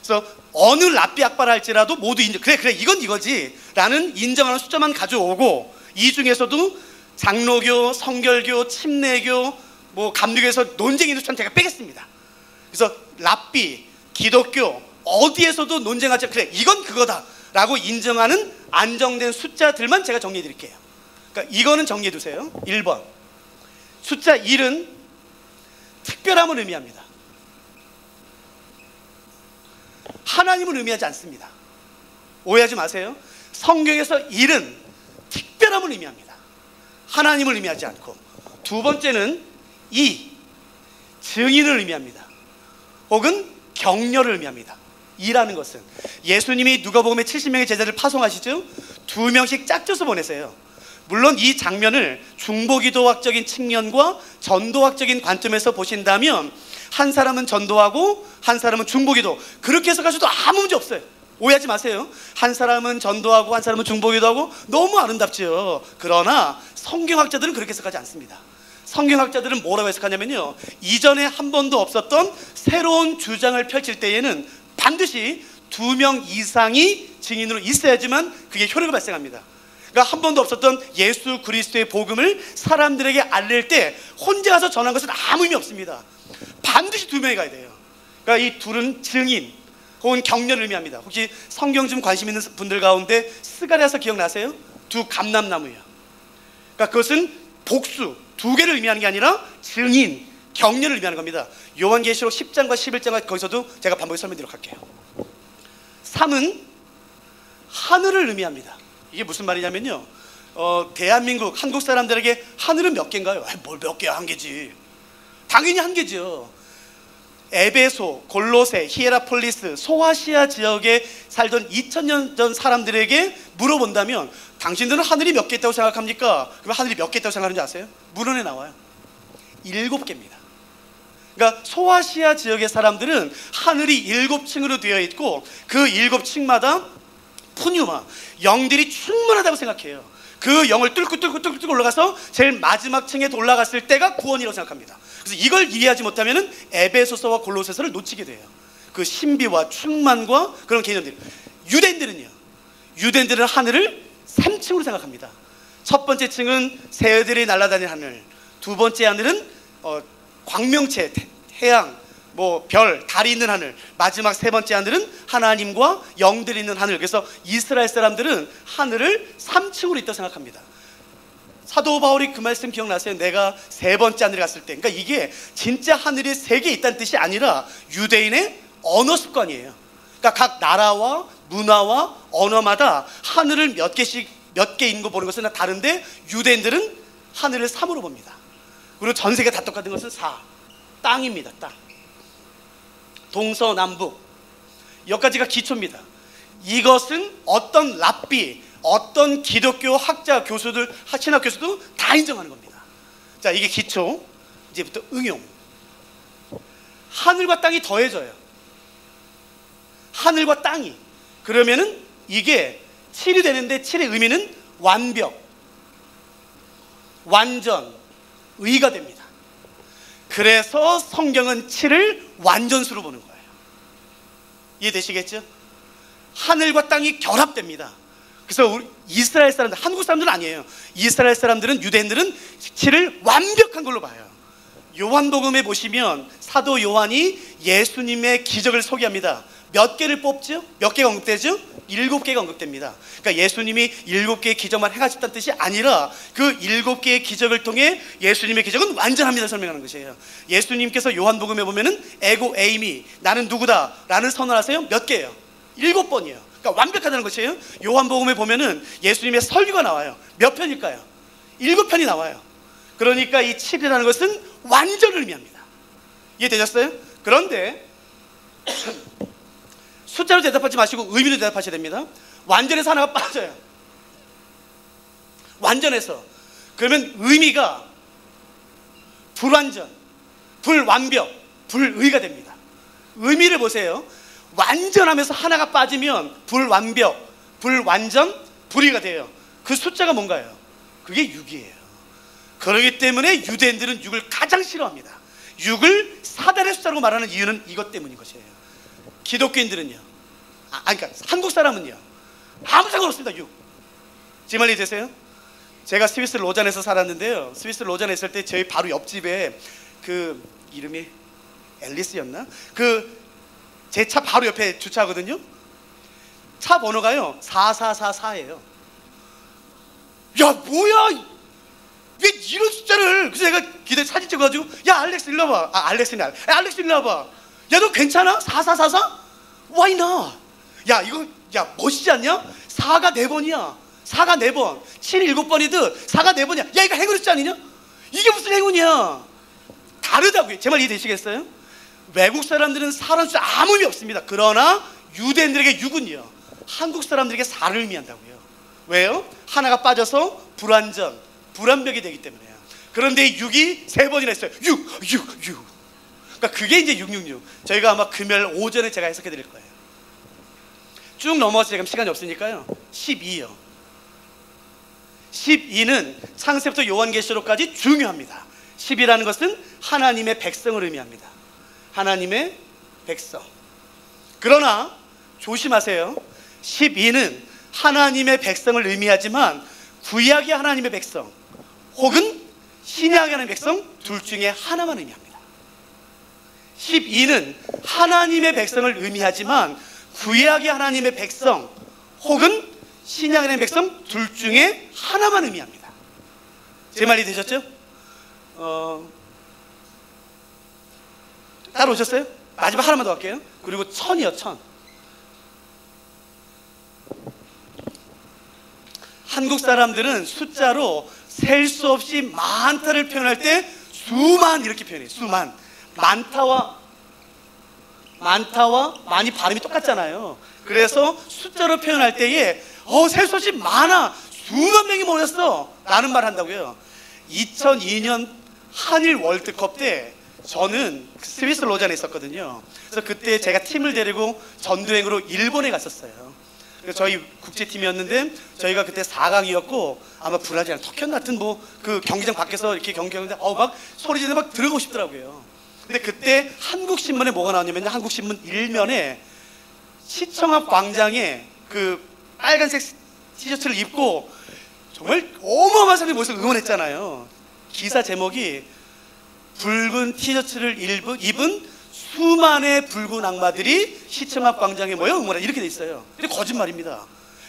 그래서 어느 랍비 악바를 할지라도 모두 인정, 그래 이건 이거지 라는 인정하는 숫자만 가져오고, 이 중에서도 장로교, 성결교, 침례교, 감리교에서 논쟁이 있는 숫자는 제가 빼겠습니다. 그래서 랍비, 기독교 어디에서도 논쟁하지, 그래 이건 그거다 라고 인정하는 안정된 숫자들만 제가 정리해 드릴게요. 그러니까 이거는 정리해 두세요. 1번, 숫자 1은 특별함을 의미합니다. 하나님을 의미하지 않습니다. 오해하지 마세요. 성경에서 1은 특별함을 의미합니다. 하나님을 의미하지 않고. 두 번째는 2, 증인을 의미합니다. 혹은 격려를 의미합니다. 2라는 것은 예수님이 누가복음에 70명의 제자를 파송하시죠. 2명씩 짝져서 보내세요. 물론 이 장면을 중보기도학적인 측면과 전도학적인 관점에서 보신다면 한 사람은 전도하고 한 사람은 중보기도, 그렇게 해석하셔도 아무 문제 없어요. 오해하지 마세요. 한 사람은 전도하고 한 사람은 중보기도하고 너무 아름답죠. 그러나 성경학자들은 그렇게 해석하지 않습니다. 성경학자들은 뭐라고 해석하냐면요, 이전에 한 번도 없었던 새로운 주장을 펼칠 때에는 반드시 2명 이상이 증인으로 있어야지만 그게 효력을 발생합니다. 그러니까 한 번도 없었던 예수 그리스도의 복음을 사람들에게 알릴 때 혼자 가서 전한 것은 아무 의미 없습니다. 반드시 2명이 가야 돼요. 그러니까 이 둘은 증인 혹은 격려를 의미합니다. 혹시 성경 좀 관심 있는 분들 가운데 스가랴서 기억나세요? 2 감람나무예요. 그러니까 그것은 복수, 2개를 의미하는 게 아니라 증인, 격려를 의미하는 겁니다. 요한계시록 10장과 11장과 거기서도 제가 반복해서 설명드리도록 할게요. 3은 하늘을 의미합니다. 이게 무슨 말이냐면요, 대한민국, 한국 사람들에게 하늘은 몇 개인가요? 뭘 몇 개야, 한 개지. 당연히 한 개죠. 에베소, 골로새, 히에라폴리스, 소아시아 지역에 살던 2000년 전 사람들에게 물어본다면 당신들은 하늘이 몇 개 있다고 생각합니까? 그럼 하늘이 몇 개 있다고 생각하는지 아세요? 문헌에 나와요. 7개입니다. 그러니까 소아시아 지역의 사람들은 하늘이 7층으로 되어 있고 그 7층마다 푸뉴마, 영들이 충만하다고 생각해요. 그 영을 뚫고 올라가서 제일 마지막 층에 올라갔을 때가 구원이라고 생각합니다. 그래서 이걸 이해하지 못하면 에베소서와 골로새서를 놓치게 돼요. 그 신비와 충만과 그런 개념들. 유대인들은 하늘을 3층으로 생각합니다. 첫 번째 층은 새들이 날아다니는 하늘, 두 번째 하늘은 광명체, 태양, 별, 달이 있는 하늘, 마지막 세 번째 하늘은 하나님과 영들이 있는 하늘. 그래서 이스라엘 사람들은 하늘을 3층으로 있다고 생각합니다. 사도 바울이 그 말씀 기억나세요? 내가 세 번째 하늘에 갔을 때. 그러니까 이게 진짜 하늘이 세 개 있다는 뜻이 아니라 유대인의 언어 습관이에요. 그러니까 각 나라와 문화와 언어마다 하늘을 몇 개 있는 거 보는 것은 다른데 유대인들은 하늘을 3으로 봅니다. 그리고 전 세계 다 똑같은 것은 4, 땅입니다. 땅. 동서남북, 여기까지가 기초입니다. 이것은 어떤 랍비, 어떤 기독교 학자, 교수들, 신학 교수도 다 인정하는 겁니다. 자, 이게 기초. 이제부터 응용. 하늘과 땅이 더해져요. 하늘과 땅이. 그러면은 이게 7이 되는데 7의 의미는 완벽, 완전, 의가 됩니다. 그래서 성경은 7을 완전수로 보는 거예요. 이해되시겠죠? 하늘과 땅이 결합됩니다. 그래서 우리 이스라엘 사람들, 한국 사람들은 아니에요. 이스라엘 사람들은, 유대인들은 7을 완벽한 걸로 봐요. 요한복음에 보시면 사도 요한이 예수님의 기적을 소개합니다. 몇 개를 뽑죠? 몇 개가 언급되죠? 7개가 언급됩니다. 그러니까 예수님이 7개의 기적만 행하셨다는 뜻이 아니라 그 7개의 기적을 통해 예수님의 기적은 완전합니다 설명하는 것이에요. 예수님께서 요한복음에 보면은 에고 에이미, 나는 누구다 라는 선언하세요. 몇 개예요? 7번이에요. 그러니까 완벽하다는 것이에요. 요한복음에 보면은 예수님의 설교가 나와요. 몇 편일까요? 7편이 나와요. 그러니까 이 7이라는 것은 완전을 의미합니다. 이해되셨어요? 그런데 숫자로 대답하지 마시고 의미로 대답하셔야 됩니다. 완전해서 하나가 빠져요. 완전해서. 그러면 의미가 불완전, 불완벽, 불의가 됩니다. 의미를 보세요. 완전하면서 하나가 빠지면 불완벽, 불완전, 불의가 돼요. 그 숫자가 뭔가요? 그게 6이에요. 그렇기 때문에 유대인들은 6을 가장 싫어합니다. 6을 사단의 숫자로 말하는 이유는 이것 때문인 것이에요. 기독교인들은요, 그러니까 한국 사람은요, 아무 상관없습니다. 6. 지금 이해 되세요? 제가 스위스 로잔에서 살았는데요, 스위스 로잔에 있을 때 저희 바로 옆집에 그 이름이 앨리스였나? 그 제 차 바로 옆에 주차하거든요. 차 번호가요 4444예요. 야 뭐야, 왜 이런 숫자를. 그래서 제가 기대 사진 찍어가지고, 야 알렉스 일로 와봐. 알렉스는 알렉스 일로 와봐. 야 너 괜찮아? 4444? Why not? 야 이거 야 멋있지 않냐? 4가 4번이야. 4가 4번, 7이 7번이든 4가 4번이야. 야 이거 행운 숫자 아니냐? 이게 무슨 행운이야? 다르다고요. 제 말 이해되시겠어요? 외국 사람들은 사람 숫자 아무 의미 없습니다. 그러나 유대인들에게 6은요, 한국 사람들에게 4를 의미한다고요. 왜요? 하나가 빠져서 불완전, 불완벽이 되기 때문에요. 그런데 6이 3번이나 있어요. 6. 그러니까 그게 이제 666. 저희가 아마 금요일 오전에 제가 해석해 드릴 거예요. 쭉 넘어가서 지금 시간이 없으니까요. 12요. 12는 창세부터 요한계시록까지 중요합니다. 10이라는 것은 하나님의 백성을 의미합니다. 하나님의 백성. 그러나 조심하세요. 12는 하나님의 백성을 의미하지만 구약의 하나님의 백성 혹은 신약의 하나님의 백성 둘 중에 하나만 의미합니다. 12는 하나님의 백성을 의미하지만 구약의 하나님의 백성 혹은 신약의 하나님의 백성 둘 중에 하나만 의미합니다. 제 말이 되셨죠? 따라오셨어요? 마지막 하나만 더 할게요. 그리고 천이요, 천. 한국 사람들은 숫자로 셀 수 없이 많다를 표현할 때 수만 이렇게 표현해요. 수만. 많다와 많이 발음이 똑같잖아요. 그래서 숫자로 표현할 때에 셀 수 없이 많아, 수만 명이 모였어 라는 말 한다고요. 2002년 한일 월드컵 때 저는 스위스 로잔에 있었거든요. 그래서 그때 제가 팀을 데리고 전도행으로 일본에 갔었어요. 그래서 저희 국제팀이었는데 저희가 그때 4강이었고 아마 브라질 터키 같은 뭐 그 경기장 밖에서 이렇게 경기하는데 막 소리 지르면 막 들어가고 싶더라고요. 근데 그때 한국신문에 뭐가 나왔냐면 한국신문 1면에 시청 앞 광장에 그 빨간색 티셔츠를 입고 정말 어마어마한 사람들이 모여서 응원했잖아요. 기사 제목이 붉은 티셔츠를 입은 수만의 붉은 악마들이 시청 앞 광장에 모여 응원해, 이렇게 돼 있어요. 근데 거짓말입니다.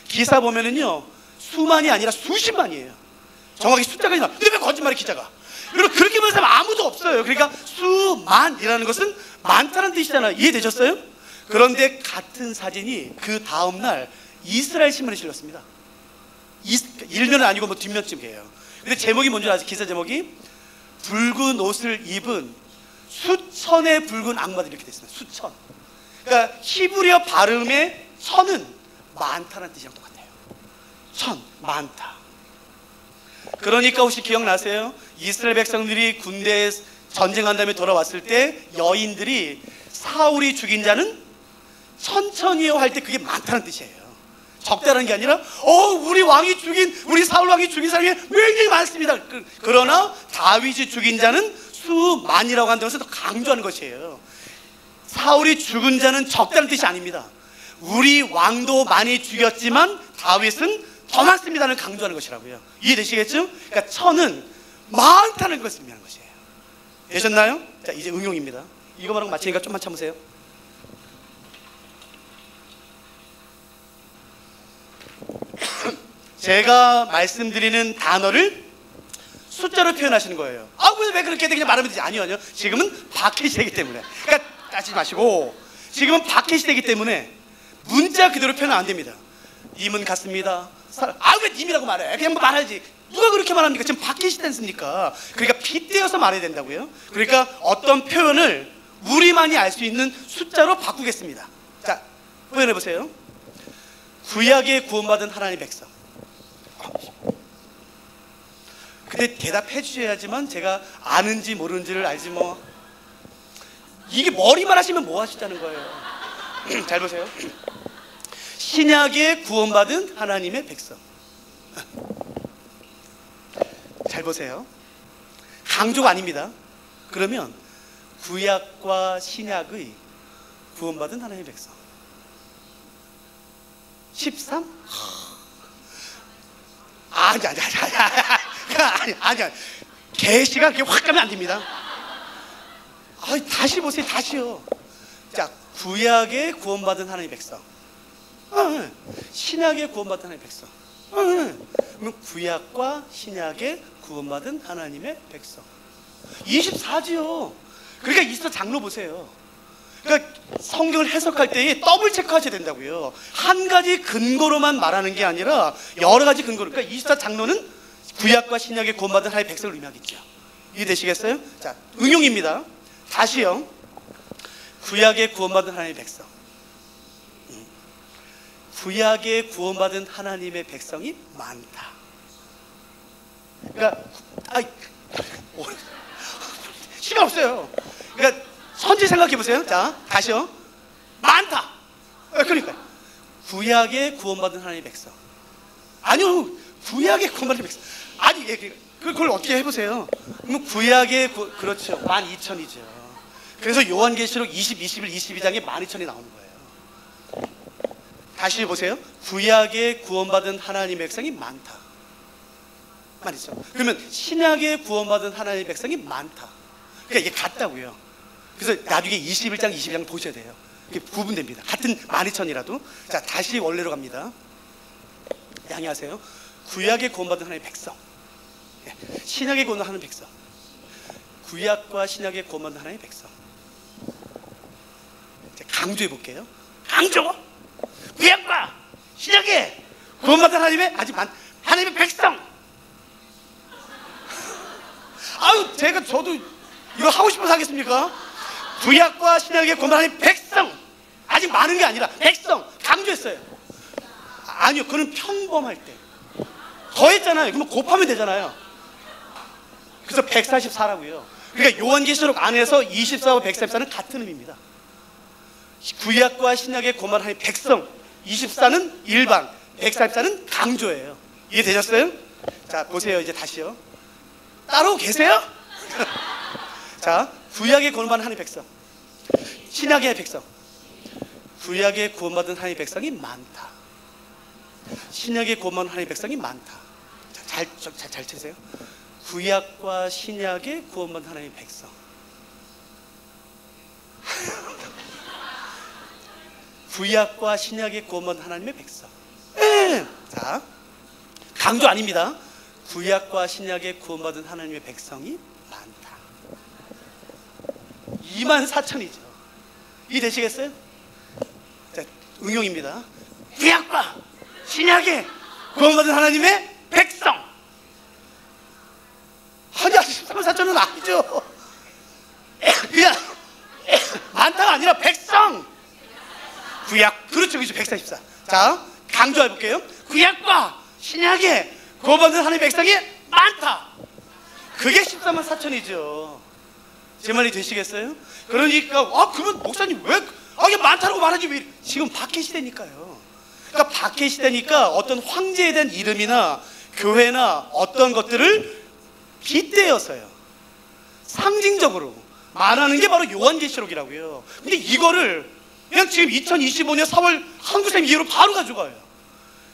기사 보면은요 수만이 아니라 수십만이에요. 정확히 숫자가 있나? 근데 왜 거짓말이 기자가? 그리고 그렇게 보는 사람 아무도 없어요. 그러니까 수만이라는 것은 많다는 뜻이잖아요. 이해되셨어요? 그런데 같은 사진이 그 다음날 이스라엘 신문에 실렸습니다. 일면은 아니고 뭐 뒷면쯤이에요. 근데 제목이 뭔지 아세요? 기사 제목이 붉은 옷을 입은 수천의 붉은 악마들이 이렇게 됐습니다. 수천. 그러니까 히브리어 발음의 천은 많다는 뜻이랑 똑같아요. 천, 많다. 그러니까 혹시 기억나세요? 이스라엘 백성들이 군대에 전쟁한 다음에 돌아왔을 때 여인들이 사울이 죽인 자는 천천히요 할 때 그게 많다는 뜻이에요. 적다라는 게 아니라 우리 사울 왕이 죽인 사람이 굉장히 많습니다. 그러나 다윗이 죽인 자는 수만이라고 한다는 것을 더 강조하는 것이에요. 사울이 죽은 자는 적다는 뜻이 아닙니다. 우리 왕도 많이 죽였지만 다윗은 더 많습니다는 강조하는 것이라고요. 이해되시겠죠? 그러니까 천은 많다는 것을 의미하는 것이에요. 되셨나요? 자, 이제 응용입니다. 이거 말하고 마치니까 좀만 참으세요. 제가 말씀드리는 단어를 숫자로 표현하시는 거예요. 왜 그렇게 그냥 말하면 되지? 아니요. 지금은 박해 시대이기 때문에. 그러니까 따지지 마시고, 지금은 박해 시대이기 때문에 문자 그대로 표현 안 됩니다. 님은 같습니다. 왜 님이라고 말해? 그냥 말하지. 누가 그렇게 말합니까? 지금 박해 시대 않습니까? 그러니까 빗대어서 말해야 된다고요. 그러니까 어떤 표현을 우리만이 알 수 있는 숫자로 바꾸겠습니다. 자, 표현해 보세요. 구약에 구원받은 하나님의 백성. 근데 대답해 주셔야지만 제가 아는지 모르는지를 알지 뭐. 이게 머리만 하시면 뭐 하시자는 거예요. 잘 보세요. 신약에 구원받은 하나님의 백성. 잘 보세요. 강조가 아닙니다. 그러면 구약과 신약의 구원받은 하나님의 백성 13? 아니. 계시가 그렇게 확 가면 안 됩니다. 다시 보세요. 다시요. 자, 구약에 구원받은 하나님의 백성, 신약에 구원받은 하나님의 백성. 그럼 구약과 신약에 구원받은 하나님의 백성 24지요. 그러니까 이스터 장로 보세요. 그러니까 성경을 해석할 때에 더블 체크하셔야 된다고요. 한 가지 근거로만 말하는 게 아니라 여러 가지 근거로. 그러니까 이스터 장로는 구약과 신약에 구원받은 하나님의 백성을 의미하겠죠. 이해되시겠어요? 자, 응용입니다. 다시요. 구약에 구원받은 하나님의 백성, 구약에 구원받은 하나님의 백성이 많다. 그러니까 시간 없어요. 그러니까 선지 생각해 보세요. 자, 다시요. 많다. 그러니까 구약에 구원받은 하나님의 백성. 아니요, 구약에 구원받은 백성. 아니, 그걸 어떻게 해보세요. 그럼 구약에 그렇죠. 12,000이죠. 그래서 요한계시록 20, 21, 22장에 12,000이 나오는 거예요. 다시 보세요. 구약에 구원받은 하나님의 백성이 많다 말이죠. 그러면 신약에 구원받은 하나님의 백성이 많다. 그러니까 이게 같다고요. 그래서 나중에 21장, 22장 보셔야 돼요. 이게 구분됩니다. 같은 12,000이라도. 자, 다시 원래로 갑니다. 양해하세요. 구약에 구원받은 하나님의 백성, 신약에 구원받은 하나님의 백성, 구약과 신약에 구원받은 하나님의 백성. 강조해 볼게요. 강조! 구약과 신약에 구원받은 하나님의 하나님의 백성. 저도 이거 하고 싶어서 하겠습니까? 구약과 신약에 구원받은 하나님의 백성. 아직 많은 게 아니라 백성. 강조했어요. 아니요, 그건 평범할 때. 더했잖아요. 그러면 곱하면 되잖아요. 그래서 144라고요. 그러니까 요한계시록 안에서 24와 144는 같은 의미입니다. 구약과 신약의 고만한 백성, 24는 일방, 144는 강조예요. 이해되셨어요? 자, 보세요. 이제 다시요. 따로 계세요? 자, 구약의 구원받은 하나님의 백성, 신약의 백성. 구약의 구원받은 하나님의 백성이 많다. 신약의 구원받은 하나님의 백성이 많다. 잘 치세요. 구약과 신약의 구원받은 하나님의 백성. 구약과 신약의 구원받은 하나님의 백성. 자, 강조 아닙니다. 구약과 신약의 구원받은 하나님의 백성이 많다. 24,000이죠. 이해되시겠어요? 자, 응용입니다. 구약과 신약의 구원받은 하나님의 백성. 아니, 14,000은 아니죠. 그냥 많다가 아니라 백성. 구약, 그렇죠, 그렇죠. 144. 자, 강조해 볼게요. 구약과 신약의 구원받은 하나님의 백성이 많다. 그게 134,000이죠. 제 말이 되시겠어요? 그러니까 그러면 목사님 왜 이게 많다고 말하지 왜? 지금 박해 시대니까요. 그러니까 박해 시대니까 어떤 황제에 대한 이름이나 교회나 어떤 것들을 빗대어서요, 상징적으로 말하는 게 바로 요한계시록이라고요. 근데 이거를 그냥 지금 2025년 4월 한국생 이후로 바로 가져가요.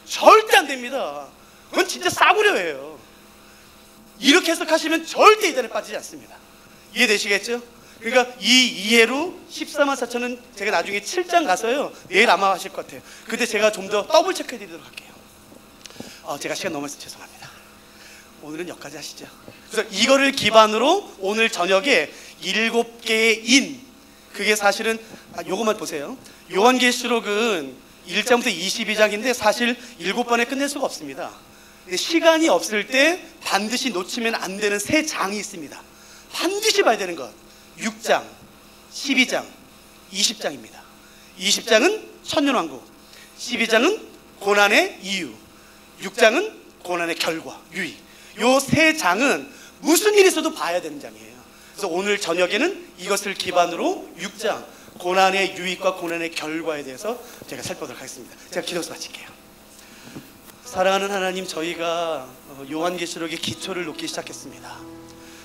절대 안 됩니다. 그건 진짜 싸구려예요. 이렇게 해석하시면 절대 이단에 빠지지 않습니다. 이해되시겠죠? 그러니까 이 이해로 144,000은 제가 나중에 7장 가서요, 내일 아마 하실 것 같아요. 그때 제가 좀 더 더블 체크해 드리도록 할게요. 제가 시간 넘어서 죄송합니다. 오늘은 여기까지 하시죠. 그래서 이거를 기반으로 오늘 저녁에 7개의 인, 그게 사실은 요것만 보세요. 요한계시록은 1장부터 22장인데 사실 7번에 끝낼 수가 없습니다. 근데 시간이 없을 때 반드시 놓치면 안 되는 3장이 있습니다. 반드시 봐야 되는 것. 6장, 12장, 20장입니다. 20장은 천년왕국, 12장은 고난의 이유, 6장은 고난의 결과, 유의. 요 3장은 무슨 일이 있어도 봐야 되는 장이에요. 그래서 오늘 저녁에는 이것을 기반으로 6장, 고난의 유익과 고난의 결과에 대해서 제가 살펴보도록 하겠습니다. 제가 기도해서 마칠게요. 사랑하는 하나님, 저희가 요한계시록의 기초를 놓기 시작했습니다.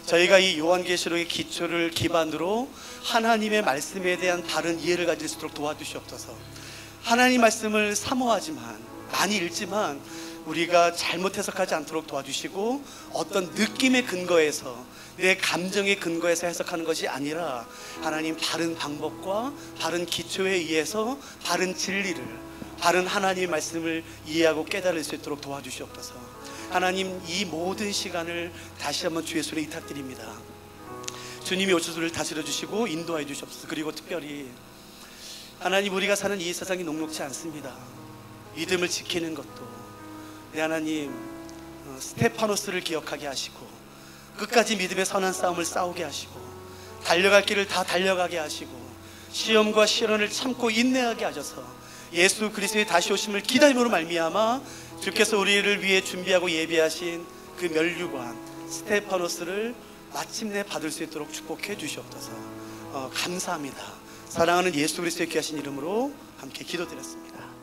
저희가 이 요한계시록의 기초를 기반으로 하나님의 말씀에 대한 바른 이해를 가질 수 있도록 도와주시옵소서. 하나님 말씀을 사모하지만, 많이 읽지만 우리가 잘못 해석하지 않도록 도와주시고, 어떤 느낌의 근거에서, 내 감정의 근거에서 해석하는 것이 아니라 하나님 바른 방법과 바른 기초에 의해서 바른 진리를, 바른 하나님의 말씀을 이해하고 깨달을 수 있도록 도와주시옵소서. 하나님, 이 모든 시간을 다시 한번 주의 손에 의탁드립니다. 주님이 오셔서를 다스려 주시고 인도하여 주시옵소서. 그리고 특별히 하나님, 우리가 사는 이 세상이 녹록지 않습니다. 믿음을 지키는 것도, 네 하나님, 스테파노스를 기억하게 하시고 끝까지 믿음의 선한 싸움을 싸우게 하시고 달려갈 길을 다 달려가게 하시고 시험과 시련을 참고 인내하게 하셔서 예수 그리스도의 다시 오심을 기다림으로 말미암아 주께서 우리를 위해 준비하고 예비하신 그 면류관 스테파노스를 마침내 받을 수 있도록 축복해 주시옵소서. 감사합니다. 사랑하는 예수 그리스도의 귀하신 이름으로 함께 기도드렸습니다.